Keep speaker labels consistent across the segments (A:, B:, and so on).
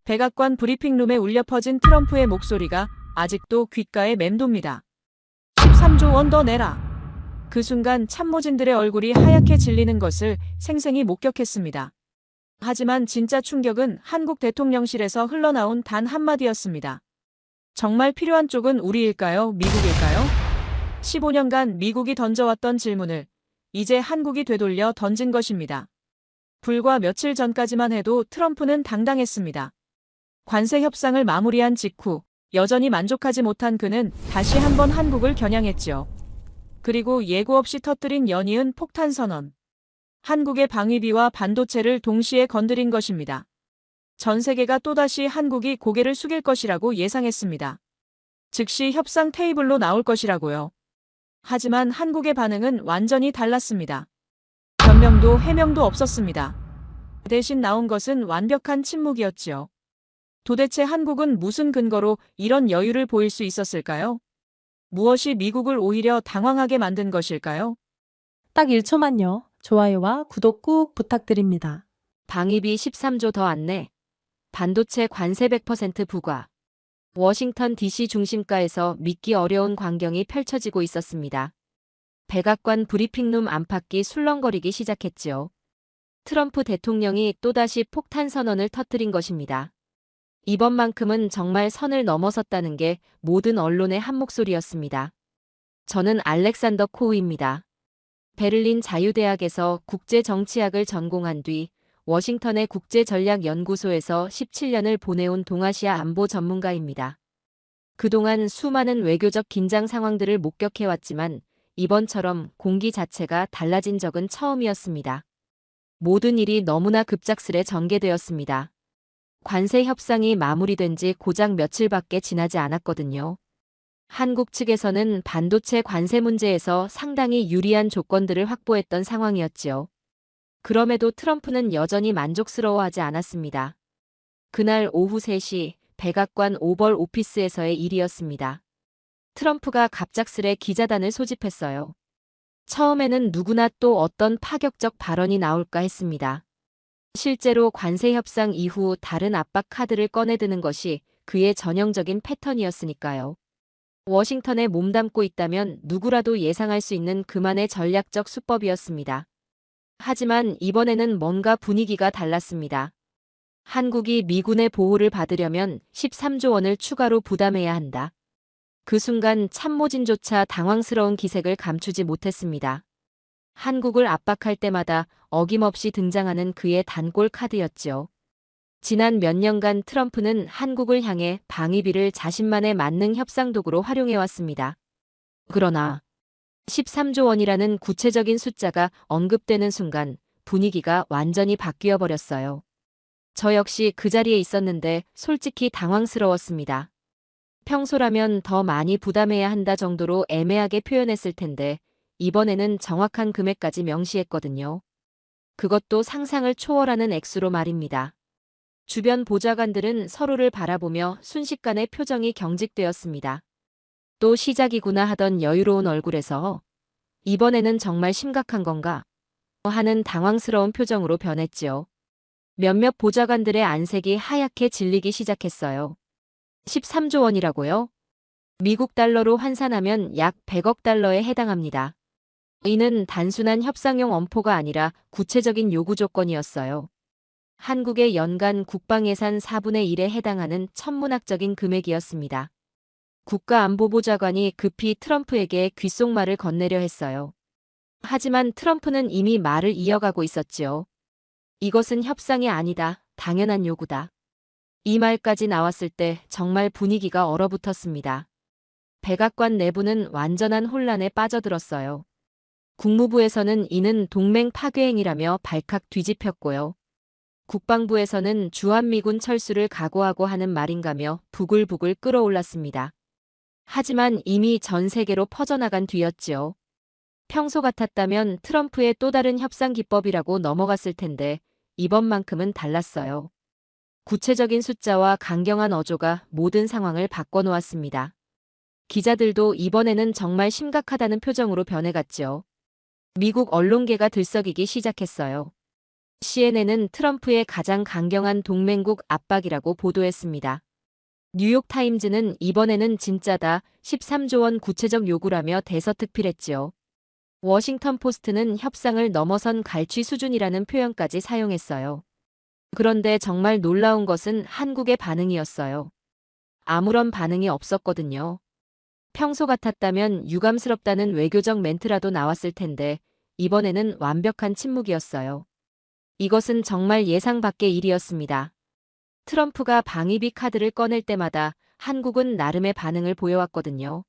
A: 백악관 브리핑룸에 울려 퍼진 트럼프의 목소리가 아직도 귓가에 맴돕니다. 13조 원 더 내라. 그 순간 참모진들의 얼굴이 하얗게 질리는 것을 생생히 목격했습니다. 하지만 진짜 충격은 한국 대통령실에서 흘러나온 단 한마디였습니다. 정말 필요한 쪽은 우리일까요? 미국일까요? 15년간 미국이 던져왔던 질문을 이제 한국이 되돌려 던진 것입니다. 불과 며칠 전까지만 해도 트럼프는 당당했습니다. 관세 협상을 마무리한 직후 여전히 만족하지 못한 그는 다시 한번 한국을 겨냥했지요. 그리고 예고 없이 터뜨린 연이은 폭탄 선언. 한국의 방위비와 반도체를 동시에 건드린 것입니다. 전 세계가 또다시 한국이 고개를 숙일 것이라고 예상했습니다. 즉시 협상 테이블로 나올 것이라고요. 하지만 한국의 반응은 완전히 달랐습니다. 변명도 해명도 없었습니다. 대신 나온 것은 완벽한 침묵이었지요. 도대체 한국은 무슨 근거로 이런 여유를 보일 수 있었을까요? 무엇이 미국을 오히려 당황하게 만든 것일까요?
B: 딱 1초만요. 좋아요와 구독 꾹 부탁드립니다.
C: 방위비 13조 더 안내. 반도체 관세 100% 부과. 워싱턴 DC 중심가에서 믿기 어려운 광경이 펼쳐지고 있었습니다. 백악관 브리핑룸 안팎이 술렁거리기 시작했지요. 트럼프 대통령이 또다시 폭탄 선언을 터뜨린 것입니다. 이번만큼은 정말 선을 넘어섰다는 게 모든 언론의 한 목소리였습니다. 저는 알렉산더 코우입니다. 베를린 자유대학에서 국제정치학을 전공한 뒤 워싱턴의 국제전략연구소에서 17년을 보내온 동아시아 안보 전문가입니다. 그동안 수많은 외교적 긴장 상황들을 목격해왔지만 이번처럼 공기 자체가 달라진 적은 처음이었습니다. 모든 일이 너무나 급작스레 전개되었습니다. 관세 협상이 마무리된 지 고작 며칠밖에 지나지 않았거든요. 한국 측에서는 반도체 관세 문제에서 상당히 유리한 조건들을 확보했던 상황이었지요. 그럼에도 트럼프는 여전히 만족스러워하지 않았습니다. 그날 오후 3시 백악관 오벌 오피스에서의 일이었습니다. 트럼프가 갑작스레 기자단을 소집했어요. 처음에는 누구나 또 어떤 파격적 발언이 나올까 했습니다. 실제로 관세 협상 이후 다른 압박 카드를 꺼내드는 것이 그의 전형적인 패턴이었으니까요. 워싱턴에 몸담고 있다면 누구라도 예상할 수 있는 그만의 전략적 수법이었습니다. 하지만 이번에는 뭔가 분위기가 달랐습니다. 한국이 미군의 보호를 받으려면 13조 원을 추가로 부담해야 한다. 그 순간 참모진조차 당황스러운 기색을 감추지 못했습니다. 한국을 압박할 때마다 어김없이 등장하는 그의 단골 카드였지요. 지난 몇 년간 트럼프는 한국을 향해 방위비를 자신만의 만능 협상 도구로 활용해왔습니다. 그러나 13조 원이라는 구체적인 숫자가 언급되는 순간 분위기가 완전히 바뀌어 버렸어요. 저 역시 그 자리에 있었는데 솔직히 당황스러웠습니다. 평소라면 더 많이 부담해야 한다 정도로 애매하게 표현했을 텐데 이번에는 정확한 금액까지 명시했거든요. 그것도 상상을 초월하는 액수로 말입니다. 주변 보좌관들은 서로를 바라보며 순식간에 표정이 경직되었습니다. 또 시작이구나 하던 여유로운 얼굴에서 이번에는 정말 심각한 건가? 하는 당황스러운 표정으로 변했지요. 몇몇 보좌관들의 안색이 하얗게 질리기 시작했어요. 13조 원이라고요? 미국 달러로 환산하면 약 100억 달러에 해당합니다. 이는 단순한 협상용 엄포가 아니라 구체적인 요구 조건이었어요. 한국의 연간 국방예산 4분의 1에 해당하는 천문학적인 금액이었습니다. 국가안보보좌관이 급히 트럼프에게 귓속말을 건네려 했어요. 하지만 트럼프는 이미 말을 이어가고 있었지요. 이것은 협상이 아니다. 당연한 요구다. 이 말까지 나왔을 때 정말 분위기가 얼어붙었습니다. 백악관 내부는 완전한 혼란에 빠져들었어요. 국무부에서는 이는 동맹 파괴행위라며 발칵 뒤집혔고요. 국방부에서는 주한미군 철수를 각오하고 하는 말인가며 부글부글 끓어올랐습니다. 하지만 이미 전 세계로 퍼져나간 뒤였지요. 평소 같았다면 트럼프의 또 다른 협상 기법이라고 넘어갔을 텐데 이번만큼은 달랐어요. 구체적인 숫자와 강경한 어조가 모든 상황을 바꿔놓았습니다. 기자들도 이번에는 정말 심각하다는 표정으로 변해갔지요. 미국 언론계가 들썩이기 시작했어요. CNN은 트럼프의 가장 강경한 동맹국 압박이라고 보도했습니다. 뉴욕타임즈는 이번에는 진짜다, 13조 원 구체적 요구라며 대서특필했지요. 워싱턴 포스트는 협상을 넘어선 갈취 수준이라는 표현까지 사용했어요. 그런데 정말 놀라운 것은 한국의 반응이었어요. 아무런 반응이 없었거든요. 평소 같았다면 유감스럽다는 외교적 멘트라도 나왔을 텐데 이번에는 완벽한 침묵이었어요. 이것은 정말 예상 밖의 일이었습니다. 트럼프가 방위비 카드를 꺼낼 때마다 한국은 나름의 반응을 보여왔거든요.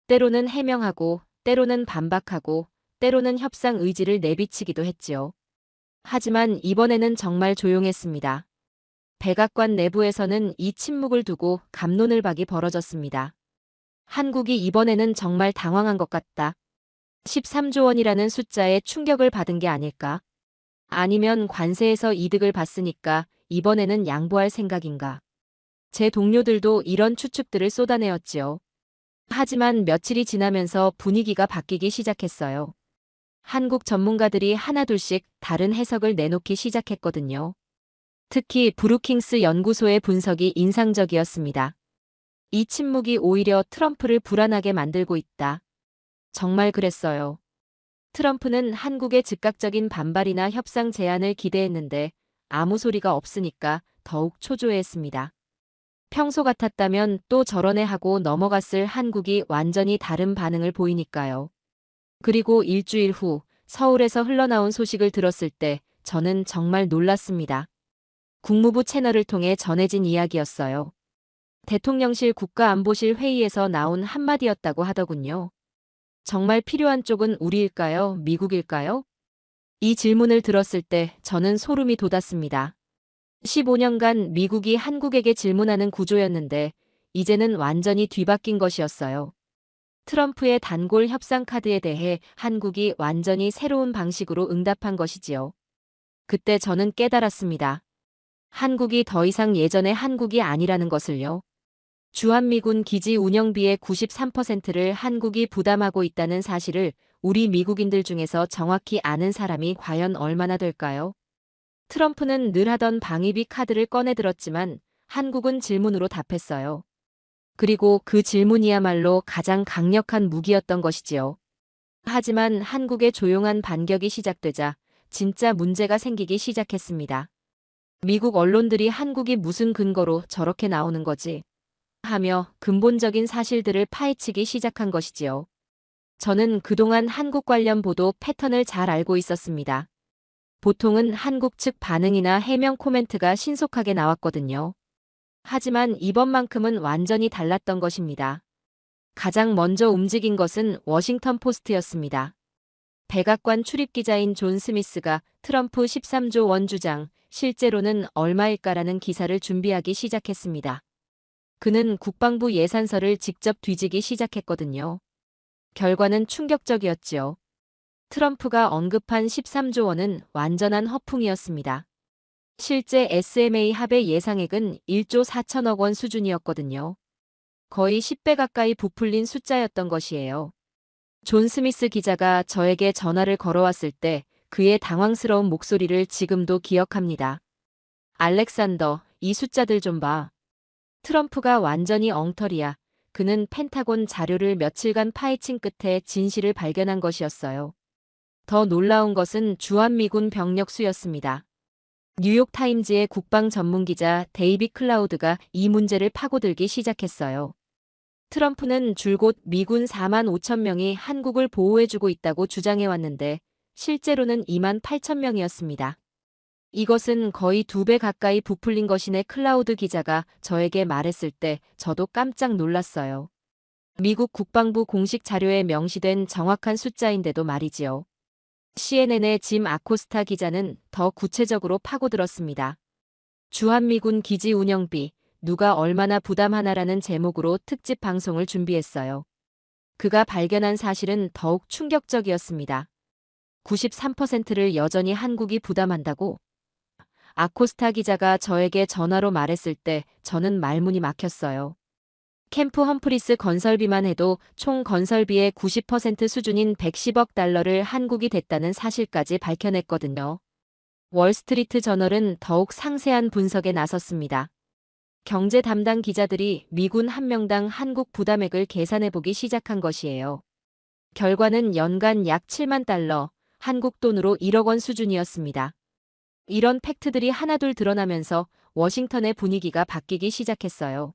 C: 때로는 해명하고, 때로는 반박하고, 때로는 협상 의지를 내비치기도 했지요. 하지만 이번에는 정말 조용했습니다. 백악관 내부에서는 이 침묵을 두고 갑론을박이 벌어졌습니다. 한국이 이번에는 정말 당황한 것 같다. 13조 원이라는 숫자에 충격을 받은 게 아닐까? 아니면 관세에서 이득을 봤으니까 이번에는 양보할 생각인가? 제 동료들도 이런 추측들을 쏟아내었지요. 하지만 며칠이 지나면서 분위기가 바뀌기 시작했어요. 한국 전문가들이 하나둘씩 다른 해석을 내놓기 시작했거든요. 특히 브루킹스 연구소의 분석이 인상적이었습니다. 이 침묵이 오히려 트럼프를 불안하게 만들고 있다. 정말 그랬어요. 트럼프는 한국의 즉각적인 반발이나 협상 제안을 기대했는데 아무 소리가 없으니까 더욱 초조해했습니다. 평소 같았다면 또 저러네 하고 넘어갔을 한국이 완전히 다른 반응을 보이니까요. 그리고 일주일 후 서울에서 흘러나온 소식을 들었을 때 저는 정말 놀랐습니다. 국무부 채널을 통해 전해진 이야기였어요. 대통령실 국가안보실 회의에서 나온 한마디였다고 하더군요. 정말 필요한 쪽은 우리일까요? 미국일까요? 이 질문을 들었을 때 저는 소름이 돋았습니다. 15년간 미국이 한국에게 질문하는 구조였는데 이제는 완전히 뒤바뀐 것이었어요. 트럼프의 단골 협상 카드에 대해 한국이 완전히 새로운 방식으로 응답한 것이지요. 그때 저는 깨달았습니다. 한국이 더 이상 예전의 한국이 아니라는 것을요. 주한미군 기지 운영비의 93%를 한국이 부담하고 있다는 사실을 우리 미국인들 중에서 정확히 아는 사람이 과연 얼마나 될까요? 트럼프는 늘 하던 방위비 카드를 꺼내들었지만 한국은 질문으로 답했어요. 그리고 그 질문이야말로 가장 강력한 무기였던 것이지요. 하지만 한국의 조용한 반격이 시작되자 진짜 문제가 생기기 시작했습니다. 미국 언론들이 한국이 무슨 근거로 저렇게 나오는 거지? 하며 근본적인 사실들을 파헤치기 시작한 것이지요. 저는 그동안 한국 관련 보도 패턴을 잘 알고 있었습니다. 보통은 한국 측 반응이나 해명 코멘트가 신속하게 나왔거든요. 하지만 이번만큼은 완전히 달랐던 것입니다. 가장 먼저 움직인 것은 워싱턴 포스트였습니다. 백악관 출입기자인 존 스미스가 트럼프 13조 원 주장, 실제로는 얼마일까라는 기사를 준비하기 시작했습니다. 그는 국방부 예산서를 직접 뒤지기 시작했거든요. 결과는 충격적이었지요. 트럼프가 언급한 13조 원은 완전한 허풍이었습니다. 실제 SMA 합의 예상액은 1조 4천억 원 수준이었거든요. 거의 10배 가까이 부풀린 숫자였던 것이에요. 존 스미스 기자가 저에게 전화를 걸어왔을 때 그의 당황스러운 목소리를 지금도 기억합니다. 알렉산더, 이 숫자들 좀 봐. 트럼프가 완전히 엉터리야. 그는 펜타곤 자료를 며칠간 파헤친 끝에 진실을 발견한 것이었어요. 더 놀라운 것은 주한미군 병력 수였습니다. 뉴욕타임즈의 국방 전문기자 데이비 클라우드가 이 문제를 파고들기 시작했어요. 트럼프는 줄곧 미군 4만 5천 명이 한국을 보호해주고 있다고 주장해왔는데 실제로는 2만 8천 명이었습니다. 이것은 거의 2배 가까이 부풀린 것이네. 클라우드 기자가 저에게 말했을 때 저도 깜짝 놀랐어요. 미국 국방부 공식 자료에 명시된 정확한 숫자인데도 말이지요. CNN의 짐 아코스타 기자는 더 구체적으로 파고들었습니다. 주한미군 기지 운영비, 누가 얼마나 부담하나라는 제목으로 특집 방송을 준비했어요. 그가 발견한 사실은 더욱 충격적이었습니다. 93%를 여전히 한국이 부담한다고? 아코스타 기자가 저에게 전화로 말했을 때 저는 말문이 막혔어요. 캠프 험프리스 건설비만 해도 총 건설비의 90% 수준인 110억 달러를 한국이 댔다는 사실까지 밝혀냈거든요. 월스트리트 저널은 더욱 상세한 분석에 나섰습니다. 경제 담당 기자들이 미군 한 명당 한국 부담액을 계산해보기 시작한 것이에요. 결과는 연간 약 7만 달러, 한국 돈으로 1억 원 수준이었습니다. 이런 팩트들이 하나둘 드러나면서 워싱턴의 분위기가 바뀌기 시작했어요.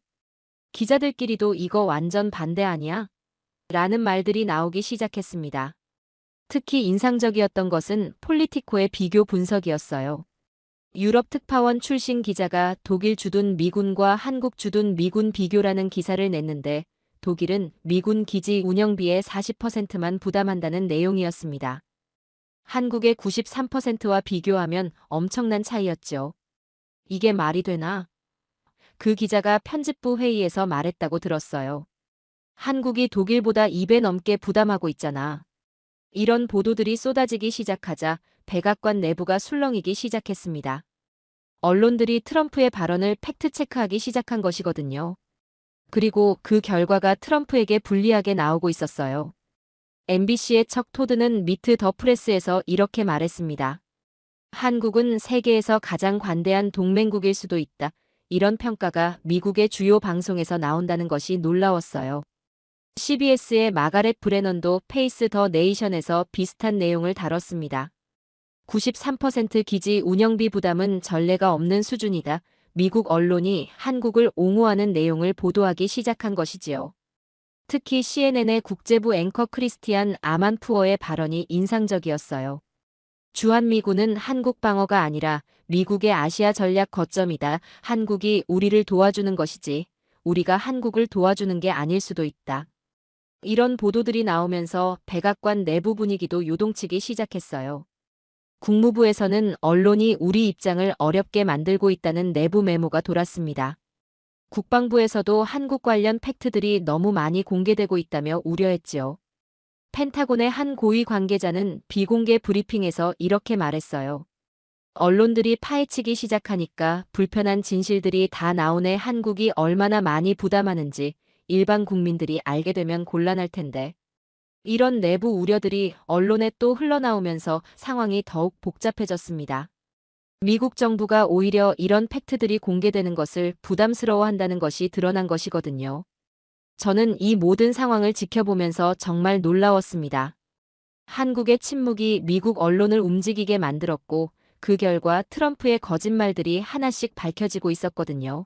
C: 기자들끼리도 이거 완전 반대 아니야? 라는 말들이 나오기 시작했습니다. 특히 인상적이었던 것은 폴리티코의 비교 분석이었어요. 유럽 특파원 출신 기자가 독일 주둔 미군과 한국 주둔 미군 비교라는 기사를 냈는데 독일은 미군 기지 운영비의 40%만 부담한다는 내용이었습니다. 한국의 93%와 비교하면 엄청난 차이였죠. 이게 말이 되나? 그 기자가 편집부 회의에서 말했다고 들었어요. 한국이 독일보다 2배 넘게 부담하고 있잖아. 이런 보도들이 쏟아지기 시작하자 백악관 내부가 술렁이기 시작했습니다. 언론들이 트럼프의 발언을 팩트체크하기 시작한 것이거든요. 그리고 그 결과가 트럼프에게 불리하게 나오고 있었어요. MBC의 척 토드는 미트 더 프레스에서 이렇게 말했습니다. 한국은 세계에서 가장 관대한 동맹국일 수도 있다. 이런 평가가 미국의 주요 방송에서 나온다는 것이 놀라웠어요. CBS의 마가렛 브레넌도 페이스 더 네이션에서 비슷한 내용을 다뤘습니다. 93% 기지 운영비 부담은 전례가 없는 수준이다. 미국 언론이 한국을 옹호하는 내용을 보도하기 시작한 것이지요. 특히 CNN의 국제부 앵커 크리스티안 아만푸어의 발언이 인상적이었어요. 주한미군은 한국 방어가 아니라 미국의 아시아 전략 거점이다. 한국이 우리를 도와주는 것이지 우리가 한국을 도와주는 게 아닐 수도 있다. 이런 보도들이 나오면서 백악관 내부 분위기도 요동치기 시작했어요. 국무부에서는 언론이 우리 입장을 어렵게 만들고 있다는 내부 메모가 돌았습니다. 국방부에서도 한국 관련 팩트들이 너무 많이 공개되고 있다며 우려했지요. 펜타곤의 한 고위 관계자는 비공개 브리핑에서 이렇게 말했어요. 언론들이 파헤치기 시작하니까 불편한 진실들이 다 나오네. 한국이 얼마나 많이 부담하는지 일반 국민들이 알게 되면 곤란할 텐데. 이런 내부 우려들이 언론에 또 흘러나오면서 상황이 더욱 복잡해졌습니다. 미국 정부가 오히려 이런 팩트들이 공개되는 것을 부담스러워한다는 것이 드러난 것이거든요. 저는 이 모든 상황을 지켜보면서 정말 놀라웠습니다. 한국의 침묵이 미국 언론을 움직이게 만들었고 그 결과 트럼프의 거짓말들이 하나씩 밝혀지고 있었거든요.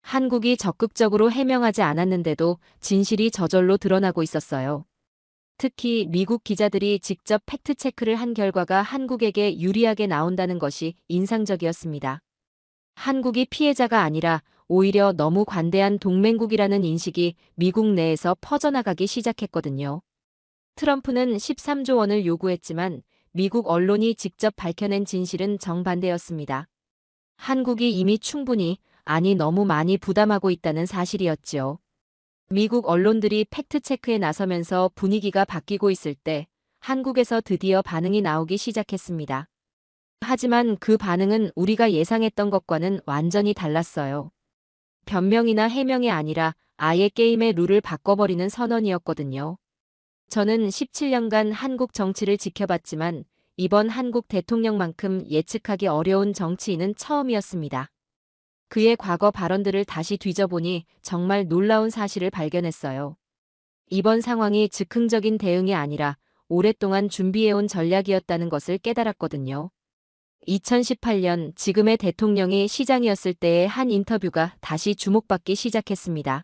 C: 한국이 적극적으로 해명하지 않았는데도 진실이 저절로 드러나고 있었어요. 특히 미국 기자들이 직접 팩트체크를 한 결과가 한국에게 유리하게 나온다는 것이 인상적이었습니다. 한국이 피해자가 아니라 오히려 너무 관대한 동맹국이라는 인식이 미국 내에서 퍼져나가기 시작했거든요. 트럼프는 13조 원을 요구했지만 미국 언론이 직접 밝혀낸 진실은 정반대였습니다. 한국이 이미 충분히, 아니 너무 많이 부담하고 있다는 사실이었지요. 미국 언론들이 팩트체크에 나서면서 분위기가 바뀌고 있을 때 한국에서 드디어 반응이 나오기 시작했습니다. 하지만 그 반응은 우리가 예상했던 것과는 완전히 달랐어요. 변명이나 해명이 아니라 아예 게임의 룰을 바꿔버리는 선언이었거든요. 저는 17년간 한국 정치를 지켜봤지만 이번 한국 대통령만큼 예측하기 어려운 정치인은 처음이었습니다. 그의 과거 발언들을 다시 뒤져보니 정말 놀라운 사실을 발견했어요. 이번 상황이 즉흥적인 대응이 아니라 오랫동안 준비해온 전략이었다는 것을 깨달았거든요. 2018년 지금의 대통령이 시장이었을 때의 한 인터뷰가 다시 주목받기 시작했습니다.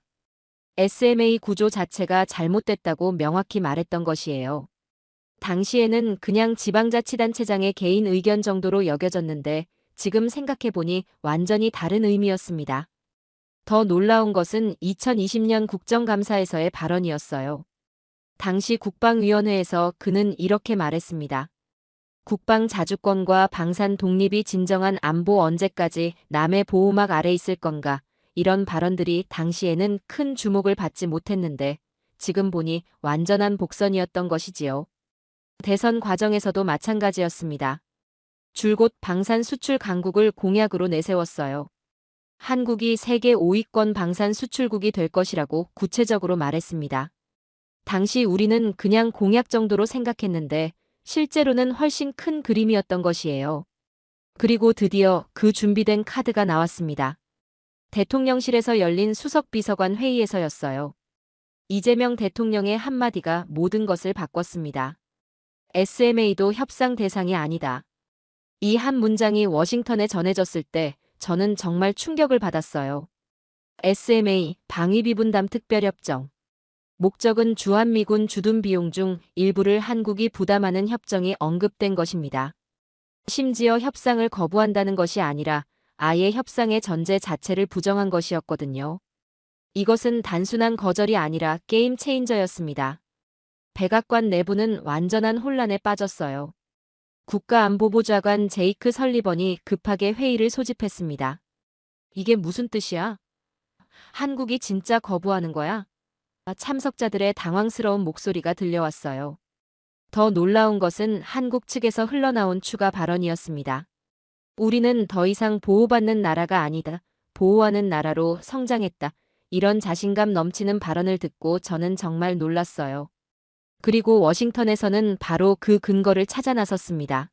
C: SMA 구조 자체가 잘못됐다고 명확히 말했던 것이에요. 당시에는 그냥 지방자치단체장의 개인 의견 정도로 여겨졌는데 지금 생각해보니 완전히 다른 의미였습니다. 더 놀라운 것은 2020년 국정감사에서의 발언이었어요. 당시 국방위원회에서 그는 이렇게 말했습니다. 국방 자주권과 방산 독립이 진정한 안보 언제까지 남의 보호막 아래 있을 건가? 이런 발언들이 당시에는 큰 주목을 받지 못했는데 지금 보니 완전한 복선이었던 것이지요. 대선 과정에서도 마찬가지였습니다. 줄곧 방산 수출 강국을 공약으로 내세웠어요. 한국이 세계 5위권 방산 수출국이 될 것이라고 구체적으로 말했습니다. 당시 우리는 그냥 공약 정도로 생각했는데 실제로는 훨씬 큰 그림이었던 것이에요. 그리고 드디어 그 준비된 카드가 나왔습니다. 대통령실에서 열린 수석비서관 회의에서였어요. 이재명 대통령의 한마디가 모든 것을 바꿨습니다. SMA도 협상 대상이 아니다. 이 한 문장이 워싱턴에 전해졌을 때 저는 정말 충격을 받았어요. SMA, 방위비 분담 특별협정. 목적은 주한미군 주둔 비용 중 일부를 한국이 부담하는 협정이 언급된 것입니다. 심지어 협상을 거부한다는 것이 아니라 아예 협상의 전제 자체를 부정한 것이었거든요. 이것은 단순한 거절이 아니라 게임 체인저였습니다. 백악관 내부는 완전한 혼란에 빠졌어요. 국가안보보좌관 제이크 설리번이 급하게 회의를 소집했습니다. 이게 무슨 뜻이야? 한국이 진짜 거부하는 거야? 참석자들의 당황스러운 목소리가 들려왔어요. 더 놀라운 것은 한국 측에서 흘러나온 추가 발언이었습니다. 우리는 더 이상 보호받는 나라가 아니다. 보호하는 나라로 성장했다. 이런 자신감 넘치는 발언을 듣고 저는 정말 놀랐어요. 그리고 워싱턴에서는 바로 그 근거를 찾아 나섰습니다.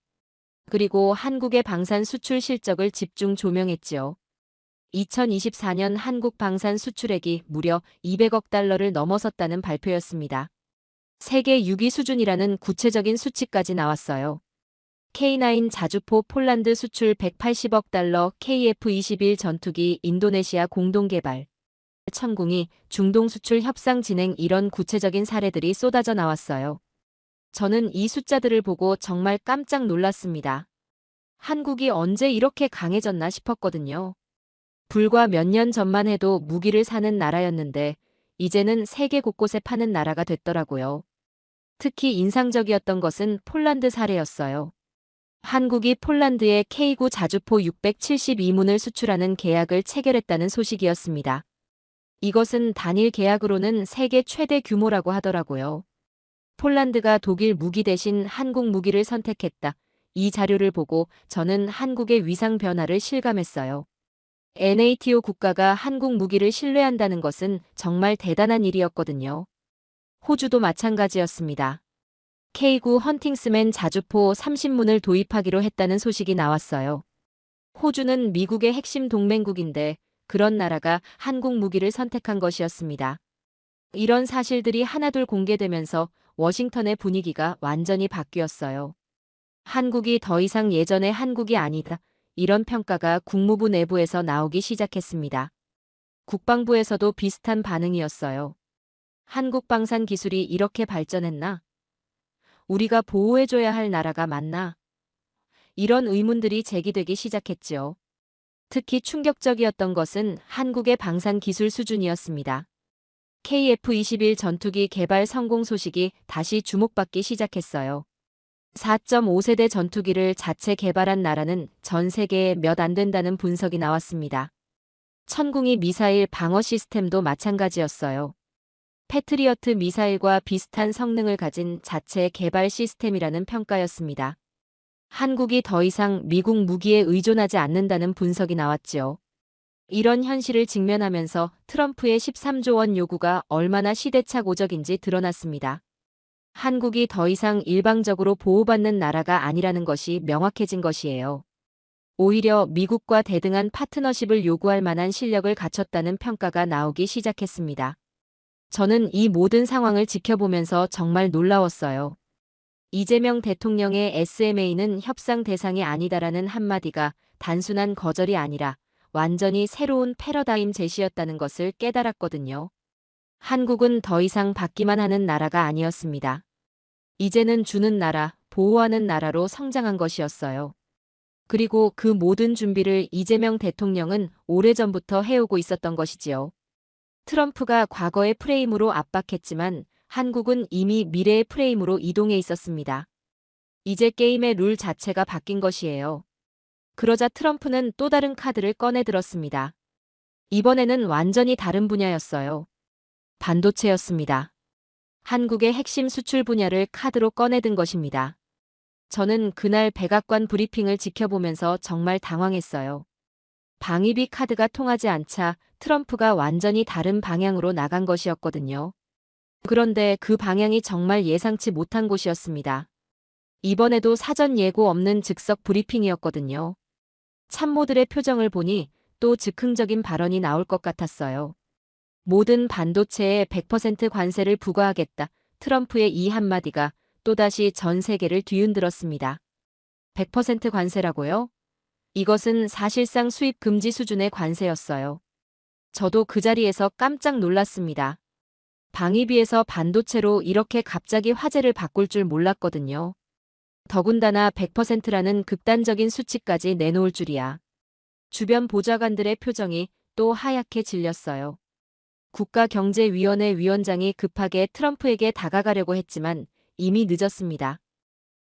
C: 그리고 한국의 방산 수출 실적을 집중 조명했지요. 2024년 한국 방산 수출액이 무려 200억 달러를 넘어섰다는 발표였습니다. 세계 6위 수준이라는 구체적인 수치까지 나왔어요. K9 자주포 폴란드 수출 180억 달러, KF-21 전투기 인도네시아 공동개발, 천궁이 중동 수출 협상 진행 이런 구체적인 사례들이 쏟아져 나왔어요. 저는 이 숫자들을 보고 정말 깜짝 놀랐습니다. 한국이 언제 이렇게 강해졌나 싶었거든요. 불과 몇 년 전만 해도 무기를 사는 나라였는데 이제는 세계 곳곳에 파는 나라가 됐더라고요. 특히 인상적이었던 것은 폴란드 사례였어요. 한국이 폴란드에 K9 자주포 672문을 수출하는 계약을 체결했다는 소식이었습니다. 이것은 단일 계약으로는 세계 최대 규모라고 하더라고요. 폴란드가 독일 무기 대신 한국 무기를 선택했다. 이 자료를 보고 저는 한국의 위상 변화를 실감했어요. NATO 국가가 한국 무기를 신뢰한다는 것은 정말 대단한 일이었거든요. 호주도 마찬가지였습니다. K9 헌팅스맨 자주포 30문을 도입하기로 했다는 소식이 나왔어요. 호주는 미국의 핵심 동맹국인데 그런 나라가 한국 무기를 선택한 것이었습니다. 이런 사실들이 하나둘 공개되면서 워싱턴의 분위기가 완전히 바뀌었어요. 한국이 더 이상 예전의 한국이 아니다. 이런 평가가 국무부 내부에서 나오기 시작했습니다. 국방부에서도 비슷한 반응이었어요. 한국 방산 기술이 이렇게 발전했나? 우리가 보호해줘야 할 나라가 맞나? 이런 의문들이 제기되기 시작했지요. 특히 충격적이었던 것은 한국의 방산 기술 수준이었습니다. KF-21 전투기 개발 성공 소식이 다시 주목받기 시작했어요. 4.5세대 전투기를 자체 개발한 나라는 전 세계에 몇 안 된다는 분석이 나왔습니다. 천궁이 미사일 방어 시스템도 마찬가지였어요. 패트리어트 미사일과 비슷한 성능을 가진 자체 개발 시스템이라는 평가였습니다. 한국이 더 이상 미국 무기에 의존하지 않는다는 분석이 나왔지요. 이런 현실을 직면하면서 트럼프의 13조 원 요구가 얼마나 시대착오적인지 드러났습니다. 한국이 더 이상 일방적으로 보호받는 나라가 아니라는 것이 명확해진 것이에요. 오히려 미국과 대등한 파트너십을 요구할 만한 실력을 갖췄다는 평가가 나오기 시작했습니다. 저는 이 모든 상황을 지켜보면서 정말 놀라웠어요. 이재명 대통령의 SMA는 협상 대상이 아니다라는 한마디가 단순한 거절이 아니라 완전히 새로운 패러다임 제시였다는 것을 깨달았거든요. 한국은 더 이상 받기만 하는 나라가 아니었습니다. 이제는 주는 나라, 보호하는 나라로 성장한 것이었어요. 그리고 그 모든 준비를 이재명 대통령은 오래전부터 해오고 있었던 것이지요. 트럼프가 과거의 프레임으로 압박했지만 한국은 이미 미래의 프레임으로 이동해 있었습니다. 이제 게임의 룰 자체가 바뀐 것이에요. 그러자 트럼프는 또 다른 카드를 꺼내들었습니다. 이번에는 완전히 다른 분야였어요. 반도체였습니다. 한국의 핵심 수출 분야를 카드로 꺼내든 것입니다. 저는 그날 백악관 브리핑을 지켜보면서 정말 당황했어요. 방위비 카드가 통하지 않자 트럼프가 완전히 다른 방향으로 나간 것이었거든요. 그런데 그 방향이 정말 예상치 못한 곳이었습니다. 이번에도 사전 예고 없는 즉석 브리핑이었거든요. 참모들의 표정을 보니 또 즉흥적인 발언이 나올 것 같았어요. 모든 반도체에 100% 관세를 부과하겠다. 트럼프의 이 한마디가 또다시 전 세계를 뒤흔들었습니다. 100% 관세라고요? 이것은 사실상 수입 금지 수준의 관세였어요. 저도 그 자리에서 깜짝 놀랐습니다. 방위비에서 반도체로 이렇게 갑자기 화제를 바꿀 줄 몰랐거든요. 더군다나 100%라는 극단적인 수치까지 내놓을 줄이야. 주변 보좌관들의 표정이 또 하얗게 질렸어요. 국가경제위원회 위원장이 급하게 트럼프에게 다가가려고 했지만 이미 늦었습니다.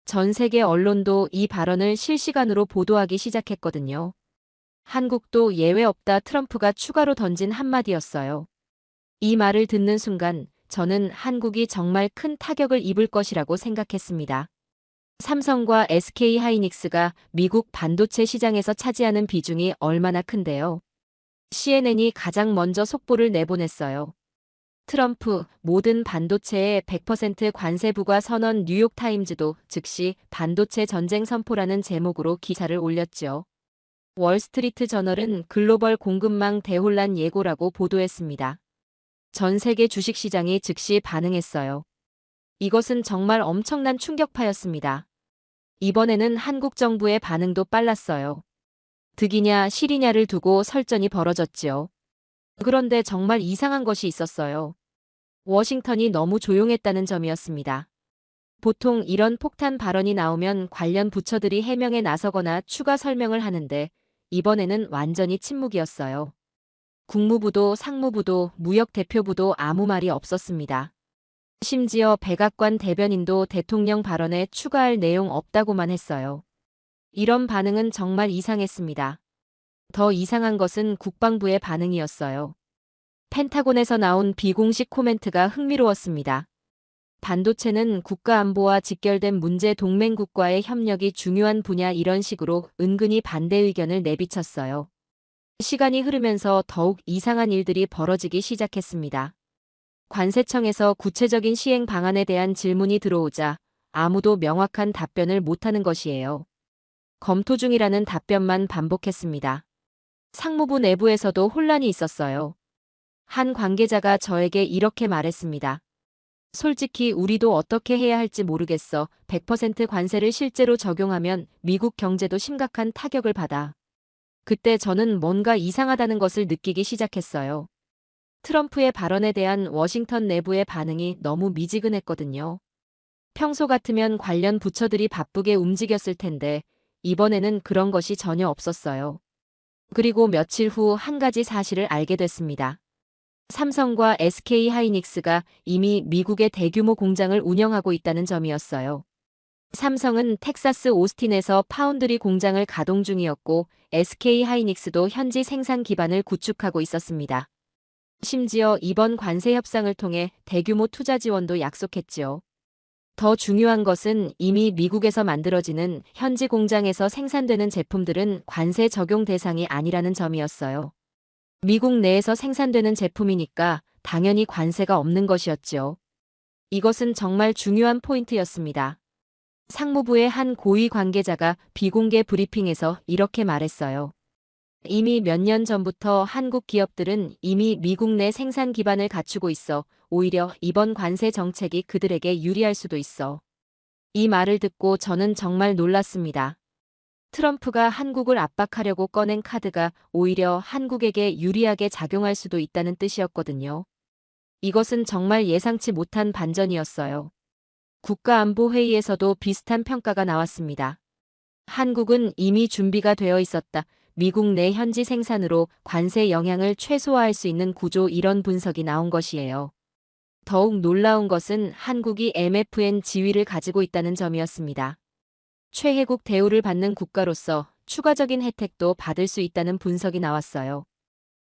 C: 전 세계 언론도 이 발언을 실시간으로 보도하기 시작했거든요. 한국도 예외 없다. 트럼프가 추가로 던진 한마디였어요. 이 말을 듣는 순간 저는 한국이 정말 큰 타격을 입을 것이라고 생각했습니다. 삼성과 SK하이닉스가 미국 반도체 시장에서 차지하는 비중이 얼마나 큰데요. CNN이 가장 먼저 속보를 내보냈어요. 트럼프 모든 반도체에 100% 관세 부과 선언. 뉴욕타임즈도 즉시 반도체 전쟁 선포라는 제목으로 기사를 올렸죠. 월스트리트 저널은 글로벌 공급망 대혼란 예고라고 보도했습니다. 전 세계 주식시장이 즉시 반응했어요. 이것은 정말 엄청난 충격파였습니다. 이번에는 한국 정부의 반응도 빨랐어요. 득이냐 실이냐를 두고 설전이 벌어졌지요. 그런데 정말 이상한 것이 있었어요. 워싱턴이 너무 조용했다는 점이었습니다. 보통 이런 폭탄 발언이 나오면 관련 부처들이 해명에 나서거나 추가 설명을 하는데 이번에는 완전히 침묵이었어요. 국무부도 상무부도 무역대표부도 아무 말이 없었습니다. 심지어 백악관 대변인도 대통령 발언에 추가할 내용 없다고만 했어요. 이런 반응은 정말 이상했습니다. 더 이상한 것은 국방부의 반응이었어요. 펜타곤에서 나온 비공식 코멘트가 흥미로웠습니다. 반도체는 국가안보와 직결된 문제, 동맹국과의 협력이 중요한 분야, 이런 식으로 은근히 반대 의견을 내비쳤어요. 시간이 흐르면서 더욱 이상한 일들이 벌어지기 시작했습니다. 관세청에서 구체적인 시행 방안에 대한 질문이 들어오자 아무도 명확한 답변을 못하는 것이에요. 검토 중이라는 답변만 반복했습니다. 상무부 내부에서도 혼란이 있었어요. 한 관계자가 저에게 이렇게 말했습니다. 솔직히 우리도 어떻게 해야 할지 모르겠어. 100% 관세를 실제로 적용하면 미국 경제도 심각한 타격을 받아. 그때 저는 뭔가 이상하다는 것을 느끼기 시작했어요. 트럼프의 발언에 대한 워싱턴 내부의 반응이 너무 미지근했거든요. 평소 같으면 관련 부처들이 바쁘게 움직였을 텐데 이번에는 그런 것이 전혀 없었어요. 그리고 며칠 후 한 가지 사실을 알게 됐습니다. 삼성과 SK하이닉스가 이미 미국의 대규모 공장을 운영하고 있다는 점이었어요. 삼성은 텍사스 오스틴에서 파운드리 공장을 가동 중이었고 SK하이닉스도 현지 생산 기반을 구축하고 있었습니다. 심지어 이번 관세 협상을 통해 대규모 투자 지원도 약속했지요. 더 중요한 것은 이미 미국에서 만들어지는 현지 공장에서 생산되는 제품들은 관세 적용 대상이 아니라는 점이었어요. 미국 내에서 생산되는 제품이니까 당연히 관세가 없는 것이었지요. 이것은 정말 중요한 포인트였습니다. 상무부의 한 고위 관계자가 비공개 브리핑에서 이렇게 말했어요. 이미 몇 년 전부터 한국 기업들은 이미 미국 내 생산 기반을 갖추고 있어 오히려 이번 관세 정책이 그들에게 유리할 수도 있어. 이 말을 듣고 저는 정말 놀랐습니다. 트럼프가 한국을 압박하려고 꺼낸 카드가 오히려 한국에게 유리하게 작용할 수도 있다는 뜻이었거든요. 이것은 정말 예상치 못한 반전이었어요. 국가안보회의에서도 비슷한 평가가 나왔습니다. 한국은 이미 준비가 되어 있었다. 미국 내 현지 생산으로 관세 영향을 최소화할 수 있는 구조, 이런 분석이 나온 것이에요. 더욱 놀라운 것은 한국이 MFN 지위를 가지고 있다는 점이었습니다. 최혜국 대우를 받는 국가로서 추가적인 혜택도 받을 수 있다는 분석이 나왔어요.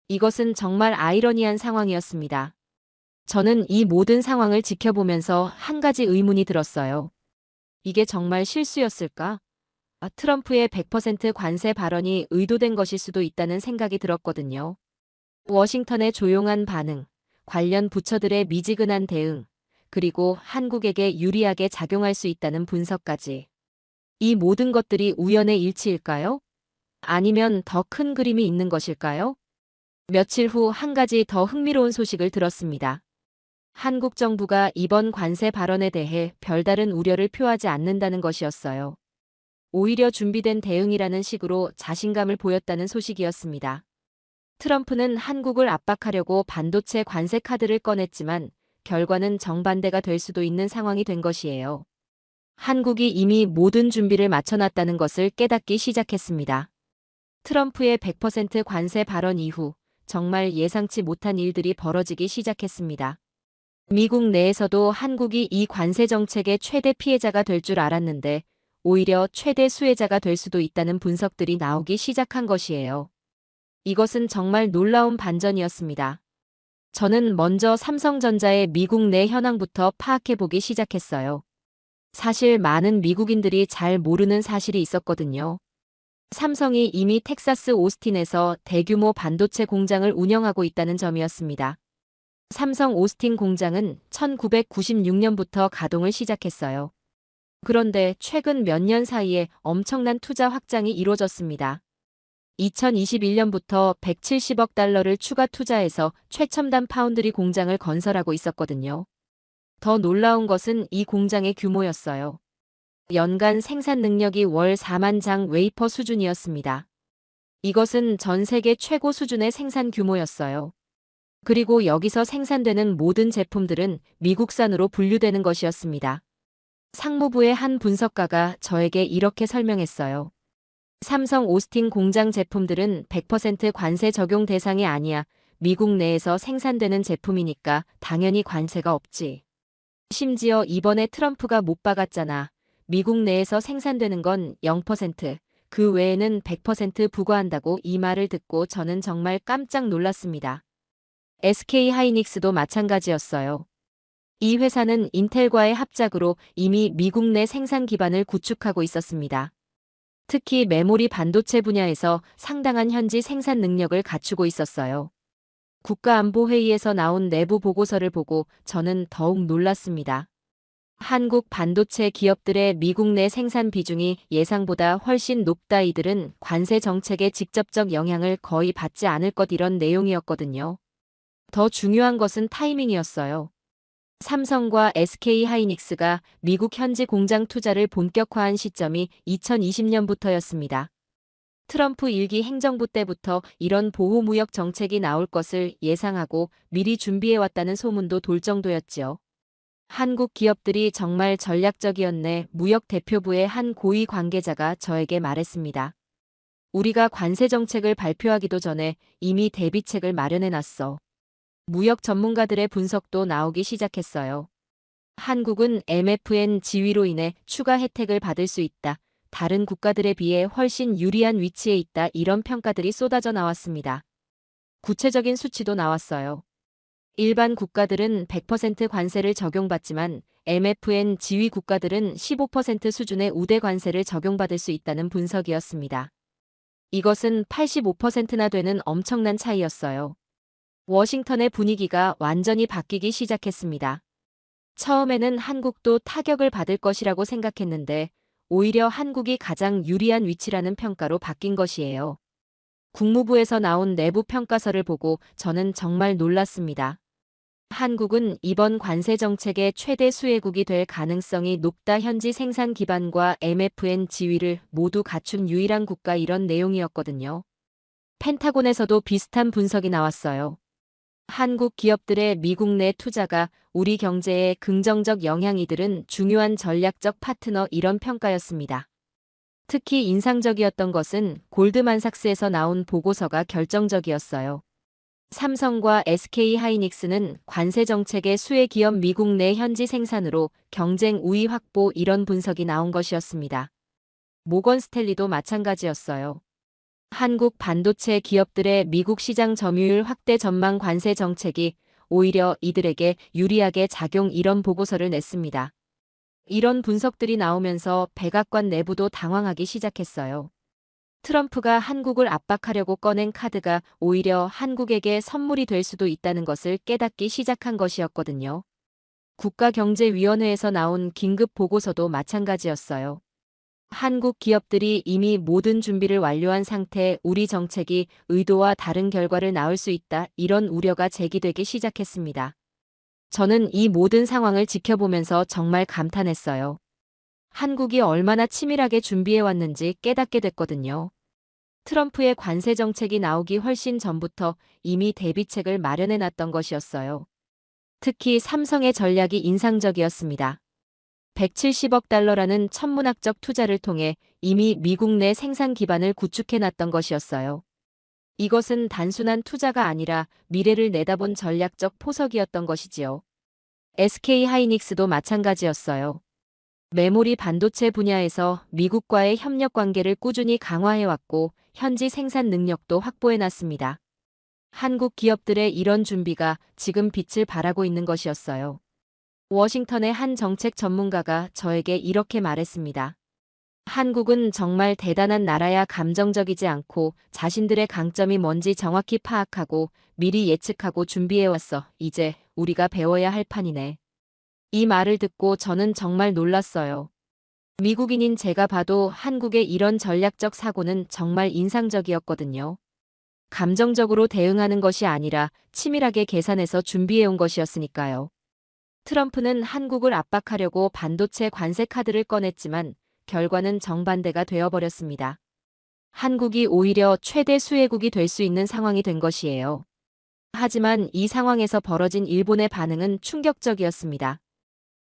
C: 이것은 정말 아이러니한 상황이었습니다. 저는 이 모든 상황을 지켜보면서 한 가지 의문이 들었어요. 이게 정말 실수였을까? 트럼프의 100% 관세 발언이 의도된 것일 수도 있다는 생각이 들었거든요. 워싱턴의 조용한 반응, 관련 부처들의 미지근한 대응, 그리고 한국에게 유리하게 작용할 수 있다는 분석까지. 이 모든 것들이 우연의 일치일까요? 아니면 더 큰 그림이 있는 것일까요? 며칠 후 한 가지 더 흥미로운 소식을 들었습니다. 한국 정부가 이번 관세 발언에 대해 별다른 우려를 표하지 않는다는 것이었어요. 오히려 준비된 대응이라는 식으로 자신감을 보였다는 소식이었습니다. 트럼프는 한국을 압박하려고 반도체 관세 카드를 꺼냈지만 결과는 정반대가 될 수도 있는 상황이 된 것이에요. 한국이 이미 모든 준비를 마쳐놨다는 것을 깨닫기 시작했습니다. 트럼프의 100% 관세 발언 이후 정말 예상치 못한 일들이 벌어지기 시작했습니다. 미국 내에서도 한국이 이 관세 정책의 최대 피해자가 될 줄 알았는데 오히려 최대 수혜자가 될 수도 있다는 분석들이 나오기 시작한 것이에요. 이것은 정말 놀라운 반전이었습니다. 저는 먼저 삼성전자의 미국 내 현황부터 파악해보기 시작했어요. 사실 많은 미국인들이 잘 모르는 사실이 있었거든요. 삼성이 이미 텍사스 오스틴에서 대규모 반도체 공장을 운영하고 있다는 점이었습니다. 삼성 오스틴 공장은 1996년부터 가동을 시작했어요. 그런데 최근 몇 년 사이에 엄청난 투자 확장이 이루어졌습니다. 2021년부터 170억 달러를 추가 투자해서 최첨단 파운드리 공장을 건설하고 있었거든요. 더 놀라운 것은 이 공장의 규모였어요. 연간 생산 능력이 월 4만 장 웨이퍼 수준이었습니다. 이것은 전 세계 최고 수준의 생산 규모였어요. 그리고 여기서 생산되는 모든 제품들은 미국산으로 분류되는 것이었습니다. 상무부의 한 분석가가 저에게 이렇게 설명했어요. 삼성 오스틴 공장 제품들은 100% 관세 적용 대상이 아니야. 미국 내에서 생산되는 제품이니까 당연히 관세가 없지. 심지어 이번에 트럼프가 못 박았잖아. 미국 내에서 생산되는 건 0%, 그 외에는 100% 부과한다고 이 말을 듣고 저는 정말 깜짝 놀랐습니다. SK 하이닉스도 마찬가지였어요. 이 회사는 인텔과의 합작으로 이미 미국 내 생산 기반을 구축하고 있었습니다. 특히 메모리 반도체 분야에서 상당한 현지 생산 능력을 갖추고 있었어요. 국가안보회의에서 나온 내부 보고서를 보고 저는 더욱 놀랐습니다. 한국 반도체 기업들의 미국 내 생산 비중이 예상보다 훨씬 높다. 이들은 관세 정책의 직접적 영향을 거의 받지 않을 것, 이런 내용이었거든요. 더 중요한 것은 타이밍이었어요. 삼성과 SK 하이닉스가 미국 현지 공장 투자를 본격화한 시점이 2020년부터였습니다. 트럼프 1기 행정부 때부터 이런 보호무역 정책이 나올 것을 예상하고 미리 준비해왔다는 소문도 돌 정도였지요. 한국 기업들이 정말 전략적이었네. 무역 대표부의 한 고위 관계자가 저에게 말했습니다. 우리가 관세 정책을 발표하기도 전에 이미 대비책을 마련해놨어. 무역 전문가들의 분석도 나오기 시작했어요. 한국은 MFN 지위로 인해 추가 혜택을 받을 수 있다. 다른 국가들에 비해 훨씬 유리한 위치에 있다. 이런 평가들이 쏟아져 나왔습니다. 구체적인 수치도 나왔어요. 일반 국가들은 100% 관세를 적용받지만 MFN 지위 국가들은 15% 수준의 우대 관세를 적용받을 수 있다는 분석이었습니다. 이것은 85%나 되는 엄청난 차이였어요. 워싱턴의 분위기가 완전히 바뀌기 시작했습니다. 처음에는 한국도 타격을 받을 것이라고 생각했는데 오히려 한국이 가장 유리한 위치라는 평가로 바뀐 것이에요. 국무부에서 나온 내부 평가서를 보고 저는 정말 놀랐습니다. 한국은 이번 관세 정책의 최대 수혜국이 될 가능성이 높다. 현지 생산 기반과 MFN 지위를 모두 갖춘 유일한 국가, 이런 내용이었거든요. 펜타곤에서도 비슷한 분석이 나왔어요. 한국 기업들의 미국 내 투자가 우리 경제에 긍정적 영향, 이들은 중요한 전략적 파트너, 이런 평가였습니다. 특히 인상적이었던 것은 골드만삭스에서 나온 보고서가 결정적이었어요. 삼성과 SK 하이닉스는 관세 정책의 수혜 기업, 미국 내 현지 생산으로 경쟁 우위 확보, 이런 분석이 나온 것이었습니다. 모건 스탠리도 마찬가지였어요. 한국 반도체 기업들의 미국 시장 점유율 확대 전망, 관세 정책이 오히려 이들에게 유리하게 작용, 이런 보고서를 냈습니다. 이런 분석들이 나오면서 백악관 내부도 당황하기 시작했어요. 트럼프가 한국을 압박하려고 꺼낸 카드가 오히려 한국에게 선물이 될 수도 있다는 것을 깨닫기 시작한 것이었거든요. 국가경제위원회에서 나온 긴급 보고서도 마찬가지였어요. 한국 기업들이 이미 모든 준비를 완료한 상태 우리 정책이 의도와 다른 결과를 낳을 수 있다. 이런 우려가 제기되기 시작했습니다. 저는 이 모든 상황을 지켜보면서 정말 감탄했어요. 한국이 얼마나 치밀하게 준비해왔는지 깨닫게 됐거든요. 트럼프의 관세 정책이 나오기 훨씬 전부터 이미 대비책을 마련해놨던 것이었어요. 특히 삼성의 전략이 인상적이었습니다. 170억 달러라는 천문학적 투자를 통해 이미 미국 내 생산 기반을 구축해놨던 것이었어요. 이것은 단순한 투자가 아니라 미래를 내다본 전략적 포석이었던 것이지요. SK 하이닉스도 마찬가지였어요. 메모리 반도체 분야에서 미국과의 협력 관계를 꾸준히 강화해왔고 현지 생산 능력도 확보해놨습니다. 한국 기업들의 이런 준비가 지금 빛을 발하고 있는 것이었어요. 워싱턴의 한 정책 전문가가 저에게 이렇게 말했습니다. 한국은 정말 대단한 나라야. 감정적이지 않고 자신들의 강점이 뭔지 정확히 파악하고 미리 예측하고 준비해왔어. 이제 우리가 배워야 할 판이네. 이 말을 듣고 저는 정말 놀랐어요. 미국인인 제가 봐도 한국의 이런 전략적 사고는 정말 인상적이었거든요. 감정적으로 대응하는 것이 아니라 치밀하게 계산해서 준비해온 것이었으니까요. 트럼프는 한국을 압박하려고 반도체 관세 카드를 꺼냈지만 결과는 정반대가 되어버렸습니다. 한국이 오히려 최대 수혜국이 될 수 있는 상황이 된 것이에요. 하지만 이 상황에서 벌어진 일본의 반응은 충격적이었습니다.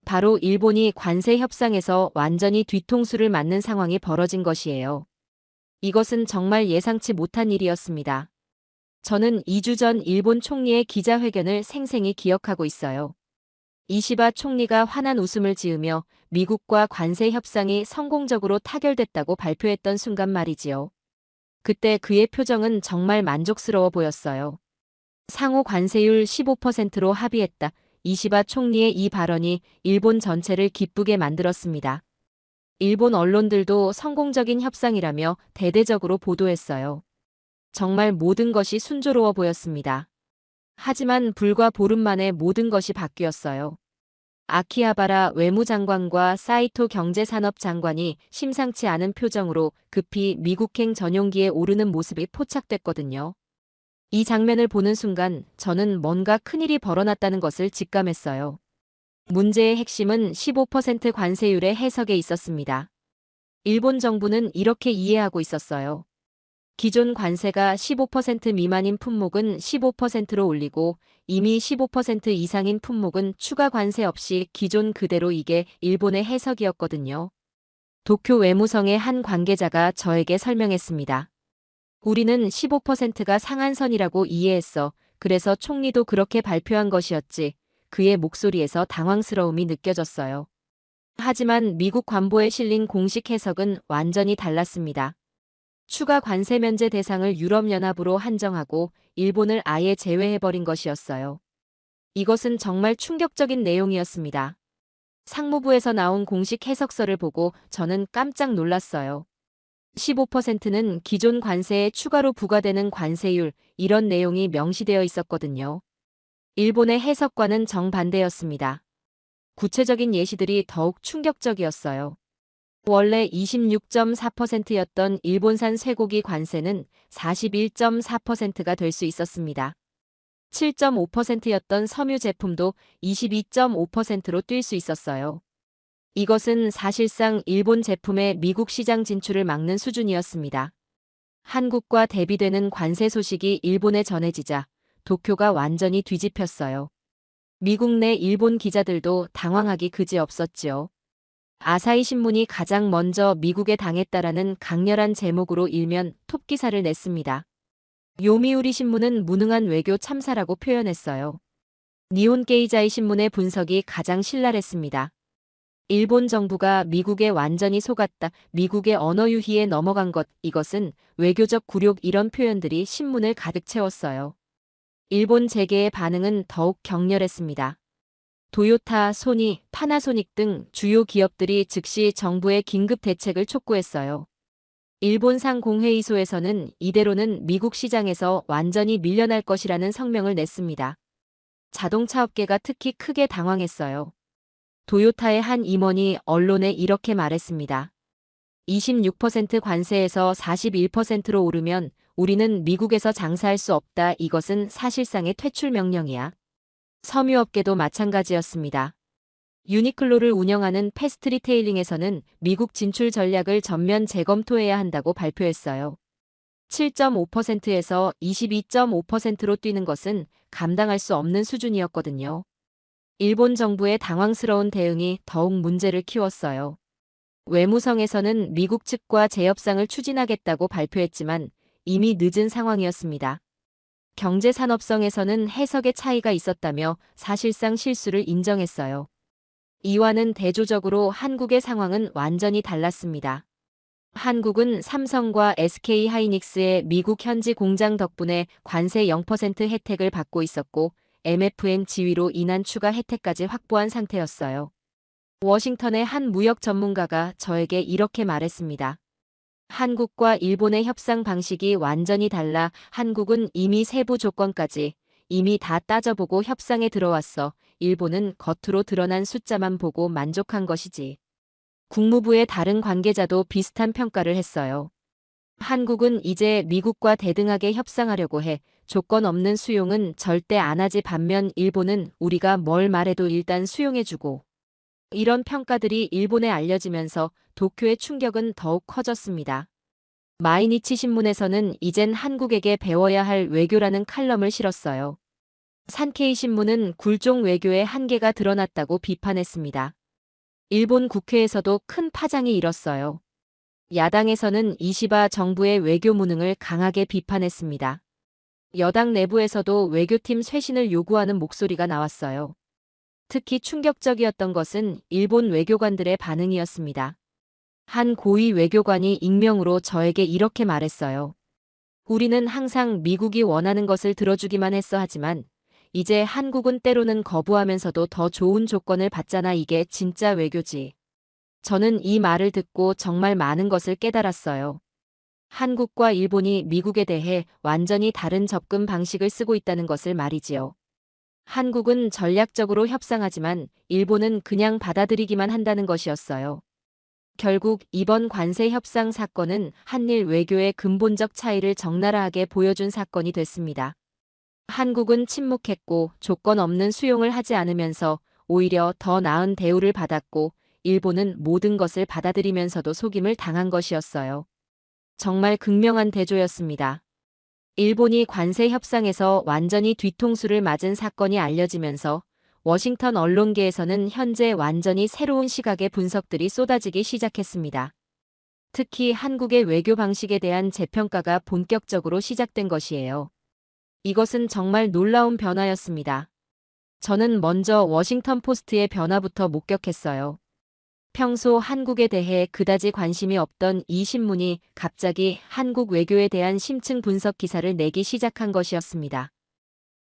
C: 바로 일본이 관세 협상에서 완전히 뒤통수를 맞는 상황이 벌어진 것이에요. 이것은 정말 예상치 못한 일이었습니다. 저는 2주 전 일본 총리의 기자회견을 생생히 기억하고 있어요. 이시바 총리가 환한 웃음을 지으며 미국과 관세 협상이 성공적으로 타결됐다고 발표했던 순간 말이지요. 그때 그의 표정은 정말 만족스러워 보였어요. 상호 관세율 15%로 합의했다. 이시바 총리의 이 발언이 일본 전체를 기쁘게 만들었습니다. 일본 언론들도 성공적인 협상이라며 대대적으로 보도했어요. 정말 모든 것이 순조로워 보였습니다. 하지만 불과 보름 만에 모든 것이 바뀌었어요. 아키하바라 외무장관과 사이토 경제산업장관이 심상치 않은 표정으로 급히 미국행 전용기에 오르는 모습이 포착됐거든요. 이 장면을 보는 순간 저는 뭔가 큰일이 벌어났다는 것을 직감했어요. 문제의 핵심은 15% 관세율의 해석에 있었습니다. 일본 정부는 이렇게 이해하고 있었어요. 기존 관세가 15% 미만인 품목은 15%로 올리고 이미 15% 이상인 품목은 추가 관세 없이 기존 그대로. 이게 일본의 해석이었거든요. 도쿄 외무성의 한 관계자가 저에게 설명했습니다. 우리는 15%가 상한선이라고 이해했어. 그래서 총리도 그렇게 발표한 것이었지. 그의 목소리에서 당황스러움이 느껴졌어요. 하지만 미국 관보에 실린 공식 해석은 완전히 달랐습니다. 추가 관세 면제 대상을 유럽연합으로 한정하고 일본을 아예 제외해버린 것이었어요. 이것은 정말 충격적인 내용이었습니다. 상무부에서 나온 공식 해석서를 보고 저는 깜짝 놀랐어요. 15%는 기존 관세에 추가로 부과되는 관세율, 이런 내용이 명시되어 있었거든요. 일본의 해석과는 정반대였습니다. 구체적인 예시들이 더욱 충격적이었어요. 원래 26.4%였던 일본산 쇠고기 관세는 41.4%가 될 수 있었습니다. 7.5%였던 섬유 제품도 22.5%로 뛸 수 있었어요. 이것은 사실상 일본 제품의 미국 시장 진출을 막는 수준이었습니다. 한국과 대비되는 관세 소식이 일본에 전해지자 도쿄가 완전히 뒤집혔어요. 미국 내 일본 기자들도 당황하기 그지없었지요. 아사히 신문이 가장 먼저 미국에 당했다라는 강렬한 제목으로 일면 톱 기사를 냈습니다. 요미우리 신문은 무능한 외교 참사라고 표현했어요. 니혼 게이자이 신문의 분석이 가장 신랄했습니다. 일본 정부가 미국에 완전히 속았다. 미국의 언어 유희에 넘어간 것. 이것은 외교적 굴욕. 이런 표현들이 신문을 가득 채웠어요. 일본 재계의 반응은 더욱 격렬했습니다. 도요타, 소니, 파나소닉 등 주요 기업들이 즉시 정부의 긴급 대책을 촉구했어요. 일본상 공회의소에서는 이대로는 미국 시장에서 완전히 밀려날 것이라는 성명을 냈습니다. 자동차 업계가 특히 크게 당황했어요. 도요타의 한 임원이 언론에 이렇게 말했습니다. 26% 관세에서 41%로 오르면 우리는 미국에서 장사할 수 없다. 이것은 사실상의 퇴출 명령이야. 섬유업계도 마찬가지였습니다. 유니클로를 운영하는 패스트 리테일링에서는 미국 진출 전략을 전면 재검토해야 한다고 발표했어요. 7.5%에서 22.5%로 뛰는 것은 감당할 수 없는 수준이었거든요. 일본 정부의 당황스러운 대응이 더욱 문제를 키웠어요. 외무성에서는 미국 측과 재협상을 추진하겠다고 발표했지만 이미 늦은 상황이었습니다. 경제산업성에서는 해석의 차이가 있었다며 사실상 실수를 인정했어요. 이와는 대조적으로 한국의 상황은 완전히 달랐습니다. 한국은 삼성과 SK하이닉스의 미국 현지 공장 덕분에 관세 0% 혜택을 받고 있었고 MFN 지위로 인한 추가 혜택까지 확보한 상태였어요. 워싱턴의 한 무역 전문가가 저에게 이렇게 말했습니다. 한국과 일본의 협상 방식이 완전히 달라. 한국은 이미 세부 조건까지 이미 다 따져보고 협상에 들어왔어. 일본은 겉으로 드러난 숫자만 보고 만족한 것이지. 국무부의 다른 관계자도 비슷한 평가를 했어요. 한국은 이제 미국과 대등하게 협상하려고 해. 조건 없는 수용은 절대 안 하지. 반면 일본은 우리가 뭘 말해도 일단 수용해주고. 이런 평가들이 일본에 알려지면서 도쿄의 충격은 더욱 커졌습니다. 마이니치 신문에서는 이젠 한국에게 배워야 할 외교라는 칼럼을 실었어요. 산케이 신문은 굴종 외교의 한계가 드러났다고 비판했습니다. 일본 국회에서도 큰 파장이 일었어요. 야당에서는 이시바 정부의 외교 무능을 강하게 비판했습니다. 여당 내부에서도 외교팀 쇄신을 요구하는 목소리가 나왔어요. 특히 충격적이었던 것은 일본 외교관들의 반응이었습니다. 한 고위 외교관이 익명으로 저에게 이렇게 말했어요. 우리는 항상 미국이 원하는 것을 들어주기만 했어. 하지만 이제 한국은 때로는 거부하면서도 더 좋은 조건을 받잖아. 이게 진짜 외교지. 저는 이 말을 듣고 정말 많은 것을 깨달았어요. 한국과 일본이 미국에 대해 완전히 다른 접근 방식을 쓰고 있다는 것을 말이지요. 한국은 전략적으로 협상하지만 일본은 그냥 받아들이기만 한다는 것이었어요. 결국 이번 관세 협상 사건은 한일 외교의 근본적 차이를 적나라하게 보여준 사건이 됐습니다. 한국은 침묵했고 조건 없는 수용을 하지 않으면서 오히려 더 나은 대우를 받았고 일본은 모든 것을 받아들이면서도 속임을 당한 것이었어요. 정말 극명한 대조였습니다. 일본이 관세 협상에서 완전히 뒤통수를 맞은 사건이 알려지면서 워싱턴 언론계에서는 현재 완전히 새로운 시각의 분석들이 쏟아지기 시작했습니다. 특히 한국의 외교 방식에 대한 재평가가 본격적으로 시작된 것이에요. 이것은 정말 놀라운 변화였습니다. 저는 먼저 워싱턴 포스트의 변화부터 목격했어요. 평소 한국에 대해 그다지 관심이 없던 이 신문이 갑자기 한국 외교에 대한 심층 분석 기사를 내기 시작한 것이었습니다.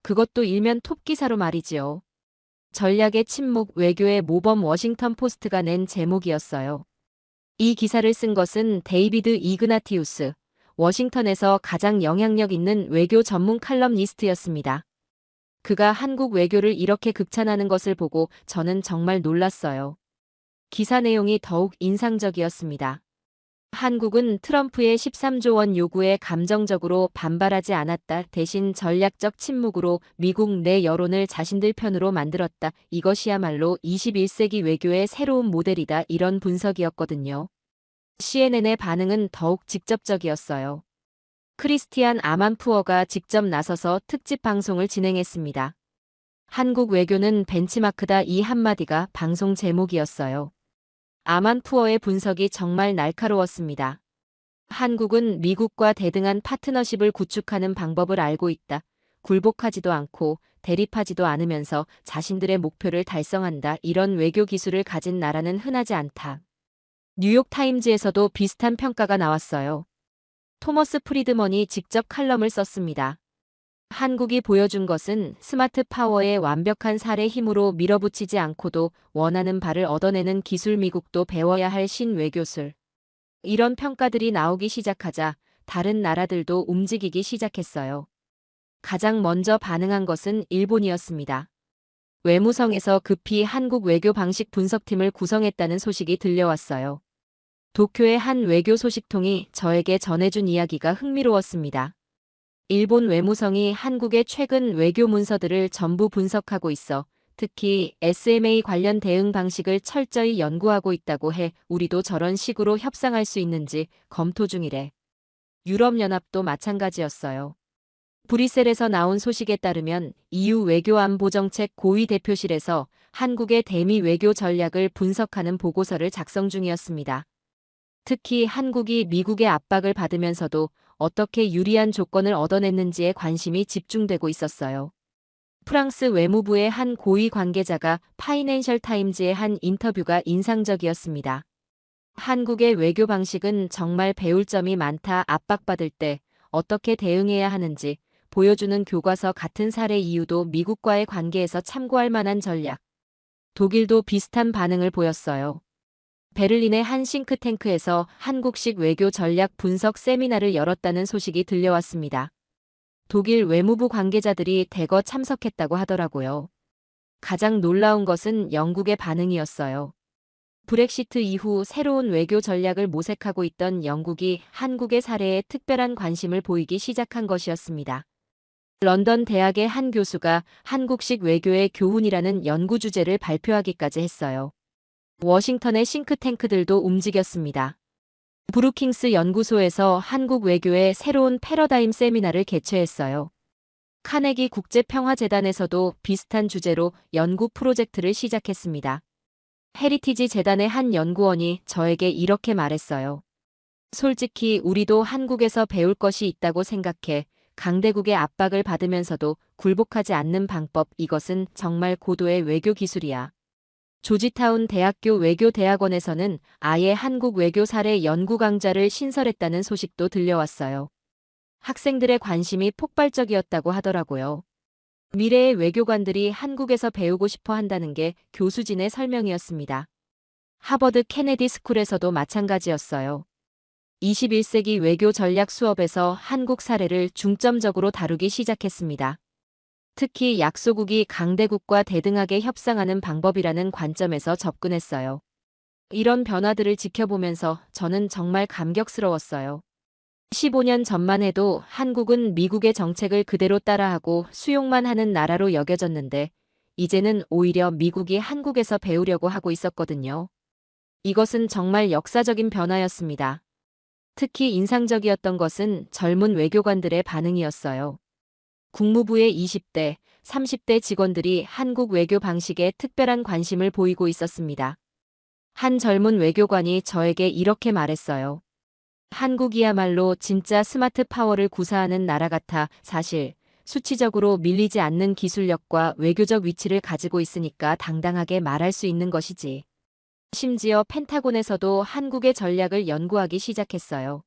C: 그것도 일면 톱 기사로 말이지요. 전략의 침묵 외교의 모범 워싱턴 포스트가 낸 제목이었어요. 이 기사를 쓴 것은 데이비드 이그나티우스, 워싱턴에서 가장 영향력 있는 외교 전문 칼럼니스트였습니다. 그가 한국 외교를 이렇게 극찬하는 것을 보고 저는 정말 놀랐어요. 기사 내용이 더욱 인상적이었습니다. 한국은 트럼프의 13조 원 요구에 감정적으로 반발하지 않았다. 대신 전략적 침묵으로 미국 내 여론을 자신들 편으로 만들었다. 이것이야말로 21세기 외교의 새로운 모델이다. 이런 분석이었거든요. CNN의 반응은 더욱 직접적이었어요. 크리스티안 아만푸어가 직접 나서서 특집 방송을 진행했습니다. 한국 외교는 벤치마크다. 이 한마디가 방송 제목이었어요. 아만푸어의 분석이 정말 날카로웠습니다. 한국은 미국과 대등한 파트너십을 구축하는 방법을 알고 있다. 굴복하지도 않고 대립하지도 않으면서 자신들의 목표를 달성한다. 이런 외교 기술을 가진 나라는 흔하지 않다. 뉴욕타임즈에서도 비슷한 평가가 나왔어요. 토머스 프리드먼이 직접 칼럼을 썼습니다. 한국이 보여준 것은 스마트 파워의 완벽한 살의 힘으로 밀어붙이지 않고도 원하는 바를 얻어내는 기술. 미국도 배워야 할 신외교술. 이런 평가들이 나오기 시작하자 다른 나라들도 움직이기 시작했어요. 가장 먼저 반응한 것은 일본이었습니다. 외무성에서 급히 한국 외교 방식 분석팀을 구성했다는 소식이 들려왔어요. 도쿄의 한 외교 소식통이 저에게 전해준 이야기가 흥미로웠습니다. 일본 외무성이 한국의 최근 외교 문서들을 전부 분석하고 있어 특히 SMA 관련 대응 방식을 철저히 연구하고 있다고 해 우리도 저런 식으로 협상할 수 있는지 검토 중이래. 유럽연합도 마찬가지였어요. 브뤼셀에서 나온 소식에 따르면 EU 외교안보정책 고위 대표실에서 한국의 대미 외교 전략을 분석하는 보고서를 작성 중이었습니다. 특히 한국이 미국의 압박을 받으면서도 어떻게 유리한 조건을 얻어냈는지에 관심이 집중되고 있었어요. 프랑스 외무부의 한 고위 관계자가 파이낸셜 타임즈의 한 인터뷰가 인상적이었습니다. 한국의 외교 방식은 정말 배울 점이 많다. 압박받을 때 어떻게 대응해야 하는지 보여주는 교과서 같은 사례. 이유도 미국과의 관계에서 참고할 만한 전략. 독일도 비슷한 반응을 보였어요. 베를린의 한 싱크탱크에서 한국식 외교 전략 분석 세미나를 열었다는 소식이 들려왔습니다. 독일 외무부 관계자들이 대거 참석했다고 하더라고요. 가장 놀라운 것은 영국의 반응이었어요. 브렉시트 이후 새로운 외교 전략을 모색하고 있던 영국이 한국의 사례에 특별한 관심을 보이기 시작한 것이었습니다. 런던 대학의 한 교수가 한국식 외교의 교훈이라는 연구 주제를 발표하기까지 했어요. 워싱턴의 싱크탱크들도 움직였습니다. 브루킹스 연구소에서 한국 외교의 새로운 패러다임 세미나를 개최했어요. 카네기 국제평화재단에서도 비슷한 주제로 연구 프로젝트를 시작했습니다. 헤리티지 재단의 한 연구원이 저에게 이렇게 말했어요. 솔직히 우리도 한국에서 배울 것이 있다고 생각해. 강대국의 압박을 받으면서도 굴복하지 않는 방법. 이것은 정말 고도의 외교 기술이야. 조지타운 대학교 외교대학원에서는 아예 한국 외교 사례 연구 강좌를 신설했다는 소식도 들려왔어요. 학생들의 관심이 폭발적이었다고 하더라고요. 미래의 외교관들이 한국에서 배우고 싶어 한다는 게 교수진의 설명이었습니다. 하버드 케네디 스쿨에서도 마찬가지였어요. 21세기 외교 전략 수업에서 한국 사례를 중점적으로 다루기 시작했습니다. 특히 약소국이 강대국과 대등하게 협상하는 방법이라는 관점에서 접근했어요. 이런 변화들을 지켜보면서 저는 정말 감격스러웠어요. 15년 전만 해도 한국은 미국의 정책을 그대로 따라하고 수용만 하는 나라로 여겨졌는데 이제는 오히려 미국이 한국에서 배우려고 하고 있었거든요. 이것은 정말 역사적인 변화였습니다. 특히 인상적이었던 것은 젊은 외교관들의 반응이었어요. 국무부의 20대, 30대 직원들이 한국 외교 방식에 특별한 관심을 보이고 있었습니다. 한 젊은 외교관이 저에게 이렇게 말했어요. 한국이야말로 진짜 스마트 파워를 구사하는 나라 같아. 사실 수치적으로 밀리지 않는 기술력과 외교적 위치를 가지고 있으니까 당당하게 말할 수 있는 것이지. 심지어 펜타곤에서도 한국의 전략을 연구하기 시작했어요.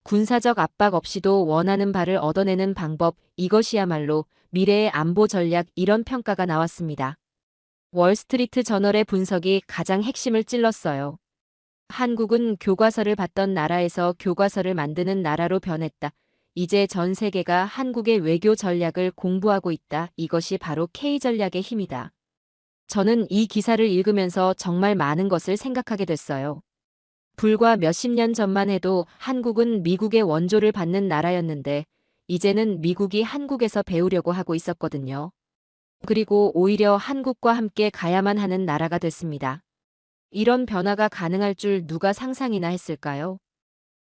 C: 군사적 압박 없이도 원하는 바를 얻어내는 방법, 이것이야말로 미래의 안보 전략. 이런 평가가 나왔습니다. 월스트리트 저널의 분석이 가장 핵심을 찔렀어요. 한국은 교과서를 받던 나라에서 교과서를 만드는 나라로 변했다. 이제 전 세계가 한국의 외교 전략을 공부하고 있다. 이것이 바로 K전략의 힘이다. 저는 이 기사를 읽으면서 정말 많은 것을 생각하게 됐어요. 불과 몇십 년 전만 해도 한국은 미국의 원조를 받는 나라였는데 이제는 미국이 한국에서 배우려고 하고 있었거든요. 그리고 오히려 한국과 함께 가야만 하는 나라가 됐습니다. 이런 변화가 가능할 줄 누가 상상이나 했을까요?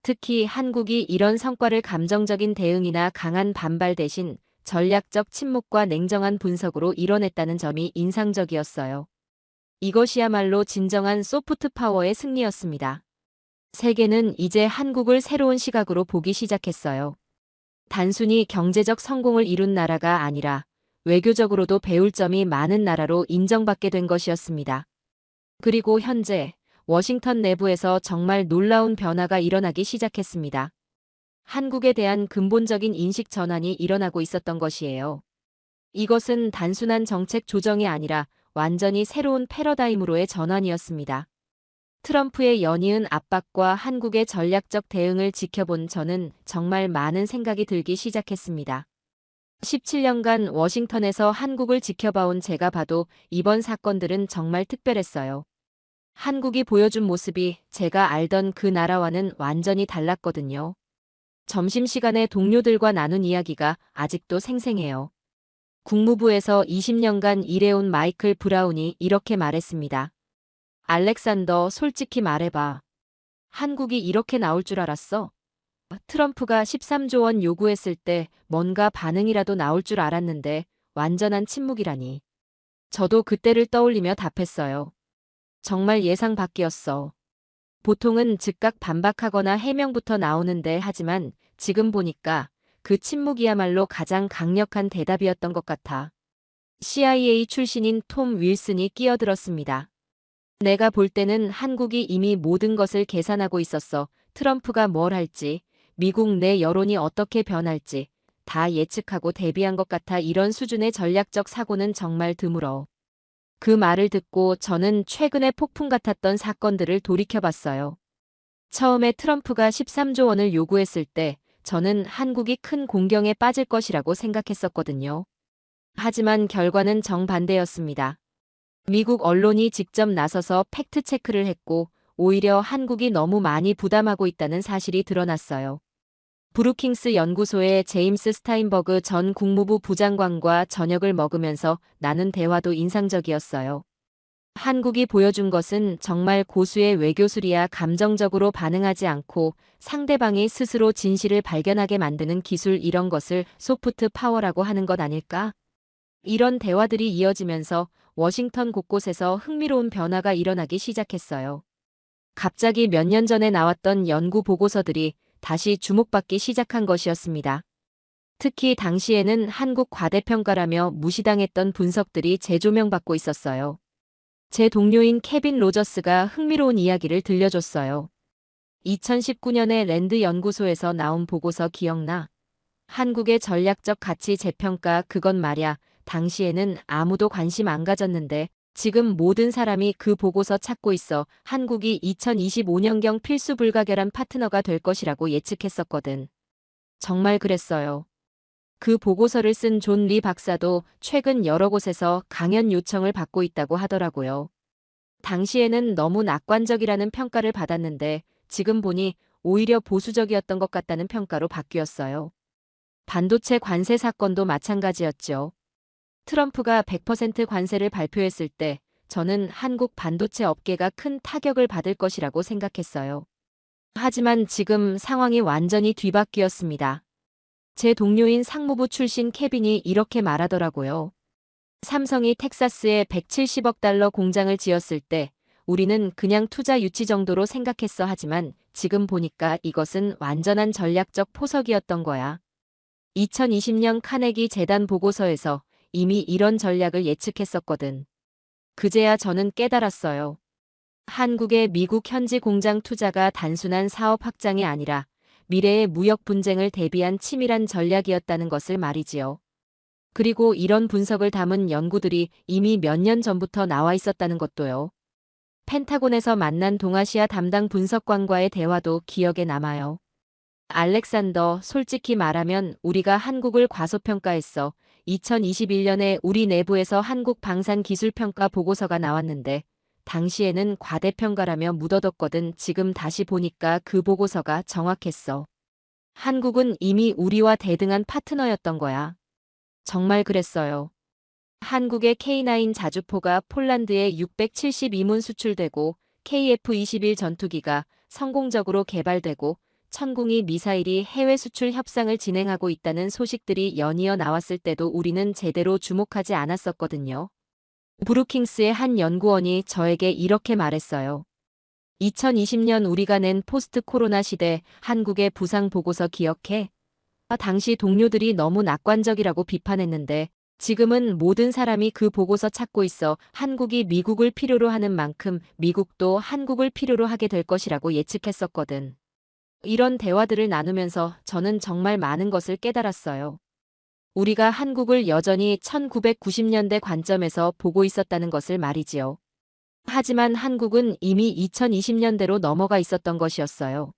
C: 특히 한국이 이런 성과를 감정적인 대응이나 강한 반발 대신 전략적 침묵과 냉정한 분석으로 이뤄냈다는 점이 인상적이었어요. 이것이야말로 진정한 소프트 파워의 승리였습니다. 세계는 이제 한국을 새로운 시각으로 보기 시작했어요. 단순히 경제적 성공을 이룬 나라가 아니라 외교적으로도 배울 점이 많은 나라로 인정받게 된 것이었습니다. 그리고 현재 워싱턴 내부에서 정말 놀라운 변화가 일어나기 시작했습니다. 한국에 대한 근본적인 인식 전환이 일어나고 있었던 것이에요. 이것은 단순한 정책 조정이 아니라 완전히 새로운 패러다임으로의 전환이었습니다. 트럼프의 연이은 압박과 한국의 전략적 대응을 지켜본 저는 정말 많은 생각이 들기 시작했습니다. 17년간 워싱턴에서 한국을 지켜봐온 제가 봐도 이번 사건들은 정말 특별했어요. 한국이 보여준 모습이 제가 알던 그 나라와는 완전히 달랐거든요. 점심시간에 동료들과 나눈 이야기가 아직도 생생해요. 국무부에서 20년간 일해온 마이클 브라운이 이렇게 말했습니다. 알렉산더, 솔직히 말해봐. 한국이 이렇게 나올 줄 알았어? 트럼프가 13조 원 요구했을 때 뭔가 반응이라도 나올 줄 알았는데 완전한 침묵이라니. 저도 그때를 떠올리며 답했어요. 정말 예상 밖이었어. 보통은 즉각 반박하거나 해명부터 나오는데 하지만 지금 보니까 그 침묵이야말로 가장 강력한 대답이었던 것 같아. CIA 출신인 톰 윌슨이 끼어들었습니다. 내가 볼 때는 한국이 이미 모든 것을 계산하고 있었어. 트럼프가 뭘 할지, 미국 내 여론이 어떻게 변할지 다 예측하고 대비한 것 같아. 이런 수준의 전략적 사고는 정말 드물어. 그 말을 듣고 저는 최근에 폭풍 같았던 사건들을 돌이켜봤어요. 처음에 트럼프가 13조 원을 요구했을 때 저는 한국이 큰 공경에 빠질 것이라고 생각했었거든요. 하지만 결과는 정반대였습니다. 미국 언론이 직접 나서서 팩트체크를 했고 오히려 한국이 너무 많이 부담하고 있다는 사실이 드러났어요. 브루킹스 연구소의 제임스 스타인버그 전 국무부 부장관과 저녁을 먹으면서 나눈 대화도 인상적이었어요. 한국이 보여준 것은 정말 고수의 외교술이야. 감정적으로 반응하지 않고 상대방이 스스로 진실을 발견하게 만드는 기술, 이런 것을 소프트 파워라고 하는 것 아닐까? 이런 대화들이 이어지면서 워싱턴 곳곳에서 흥미로운 변화가 일어나기 시작했어요. 갑자기 몇 년 전에 나왔던 연구 보고서들이 다시 주목받기 시작한 것이었습니다. 특히 당시에는 한국 과대평가라며 무시당했던 분석들이 재조명받고 있었어요. 제 동료인 케빈 로저스가 흥미로운 이야기를 들려줬어요. 2019년에 랜드 연구소에서 나온 보고서 기억나? 한국의 전략적 가치 재평가, 그건 말야. 당시에는 아무도 관심 안 가졌는데 지금 모든 사람이 그 보고서 찾고 있어. 한국이 2025년경 필수 불가결한 파트너가 될 것이라고 예측했었거든. 정말 그랬어요. 그 보고서를 쓴 존 리 박사도 최근 여러 곳에서 강연 요청을 받고 있다고 하더라고요. 당시에는 너무 낙관적이라는 평가를 받았는데 지금 보니 오히려 보수적이었던 것 같다는 평가로 바뀌었어요. 반도체 관세 사건도 마찬가지였죠. 트럼프가 100% 관세를 발표했을 때 저는 한국 반도체 업계가 큰 타격을 받을 것이라고 생각했어요. 하지만 지금 상황이 완전히 뒤바뀌었습니다. 제 동료인 상무부 출신 케빈이 이렇게 말하더라고요. 삼성이 텍사스에 170억 달러 공장을 지었을 때 우리는 그냥 투자 유치 정도로 생각했어. 하지만 지금 보니까 이것은 완전한 전략적 포석이었던 거야. 2020년 카네기 재단 보고서에서 이미 이런 전략을 예측했었거든. 그제야 저는 깨달았어요. 한국의 미국 현지 공장 투자가 단순한 사업 확장이 아니라 미래의 무역 분쟁을 대비한 치밀한 전략이었다는 것을 말이지요. 그리고 이런 분석을 담은 연구들이 이미 몇 년 전부터 나와 있었다는 것도요. 펜타곤에서 만난 동아시아 담당 분석관과의 대화도 기억에 남아요. 알렉산더, 솔직히 말하면 우리가 한국을 과소평가했어. 2021년에 우리 내부에서 한국 방산 기술 평가 보고서가 나왔는데 당시에는 과대평가라며 묻어뒀거든. 지금 다시 보니까 그 보고서가 정확했어. 한국은 이미 우리와 대등한 파트너였던 거야. 정말 그랬어요. 한국의 K9 자주포가 폴란드에 672문 수출되고 KF-21 전투기가 성공적으로 개발되고 천궁이 미사일이 해외 수출 협상을 진행하고 있다는 소식들이 연이어 나왔을 때도 우리는 제대로 주목하지 않았었거든요. 브루킹스의 한 연구원이 저에게 이렇게 말했어요. 2020년 우리가 낸 포스트 코로나 시대 한국의 부상 보고서 기억해? 당시 동료들이 너무 낙관적이라고 비판했는데 지금은 모든 사람이 그 보고서 찾고 있어. 한국이 미국을 필요로 하는 만큼 미국도 한국을 필요로 하게 될 것이라고 예측했었거든. 이런 대화들을 나누면서 저는 정말 많은 것을 깨달았어요. 우리가 한국을 여전히 1990년대 관점에서 보고 있었다는 것을 말이지요. 하지만 한국은 이미 2020년대로 넘어가 있었던 것이었어요.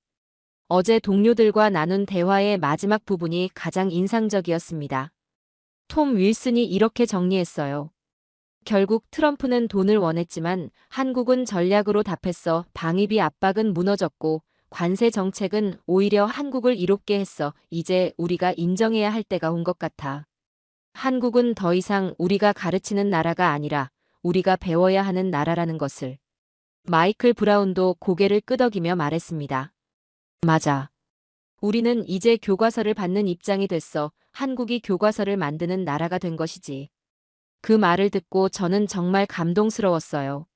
C: 어제 동료들과 나눈 대화의 마지막 부분이 가장 인상적이었습니다. 톰 윌슨이 이렇게 정리했어요. 결국 트럼프는 돈을 원했지만 한국은 전략으로 답했어. 방위비 압박은 무너졌고 관세 정책은 오히려 한국을 이롭게 했어. 이제 우리가 인정해야 할 때가 온 것 같아. 한국은 더 이상 우리가 가르치는 나라가 아니라 우리가 배워야 하는 나라라는 것을. 마이클 브라운도 고개를 끄덕이며 말했습니다. 맞아. 우리는 이제 교과서를 받는 입장이 됐어. 한국이 교과서를 만드는 나라가 된 것이지. 그 말을 듣고 저는 정말 감동스러웠어요.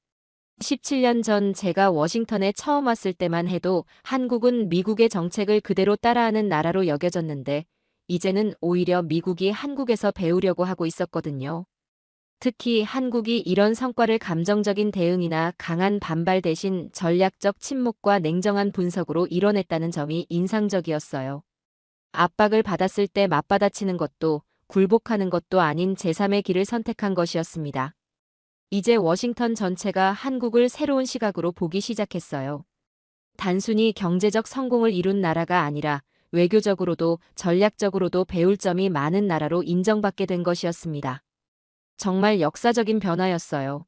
C: 17년 전 제가 워싱턴에 처음 왔을 때만 해도 한국은 미국의 정책을 그대로 따라하는 나라로 여겨졌는데 이제는 오히려 미국이 한국에서 배우려고 하고 있었거든요. 특히 한국이 이런 성과를 감정적인 대응이나 강한 반발 대신 전략적 침묵과 냉정한 분석으로 이뤄냈다는 점이 인상적이었어요. 압박을 받았을 때 맞받아치는 것도 굴복하는 것도 아닌 제3의 길을 선택한 것이었습니다. 이제 워싱턴 전체가 한국을 새로운 시각으로 보기 시작했어요. 단순히 경제적 성공을 이룬 나라가 아니라 외교적으로도 전략적으로도 배울 점이 많은 나라로 인정받게 된 것이었습니다. 정말 역사적인 변화였어요.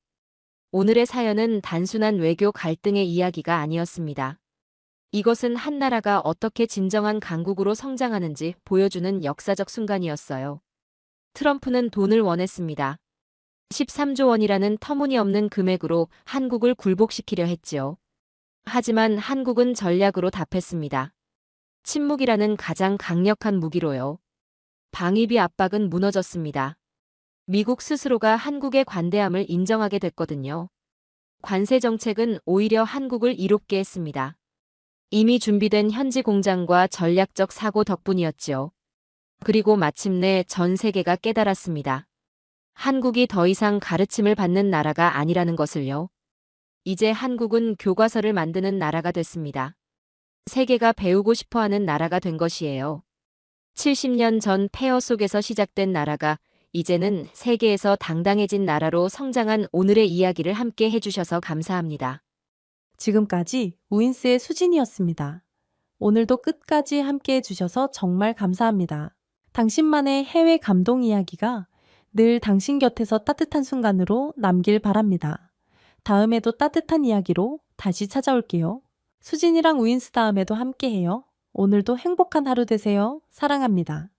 C: 오늘의 사연은 단순한 외교 갈등의 이야기가 아니었습니다. 이것은 한 나라가 어떻게 진정한 강국으로 성장하는지 보여주는 역사적 순간이었어요. 트럼프는 돈을 원했습니다. 13조 원이라는 터무니없는 금액으로 한국을 굴복시키려 했지요. 하지만 한국은 전략으로 답했습니다. 침묵이라는 가장 강력한 무기로요. 방위비 압박은 무너졌습니다. 미국 스스로가 한국의 관대함을 인정하게 됐거든요. 관세 정책은 오히려 한국을 이롭게 했습니다. 이미 준비된 현지 공장과 전략적 사고 덕분이었지요. 그리고 마침내 전 세계가 깨달았습니다. 한국이 더 이상 가르침을 받는 나라가 아니라는 것을요. 이제 한국은 교과서를 만드는 나라가 됐습니다. 세계가 배우고 싶어하는 나라가 된 것이에요. 70년 전 폐허 속에서 시작된 나라가 이제는 세계에서 당당해진 나라로 성장한 오늘의 이야기를 함께 해주셔서 감사합니다.
B: 지금까지 우인스의 수진이었습니다. 오늘도 끝까지 함께 해주셔서 정말 감사합니다. 당신만의 해외 감동 이야기가 늘 당신 곁에서 따뜻한 순간으로 남길 바랍니다. 다음에도 따뜻한 이야기로 다시 찾아올게요. 수진이랑 우인스 다음에도 함께해요. 오늘도 행복한 하루 되세요. 사랑합니다.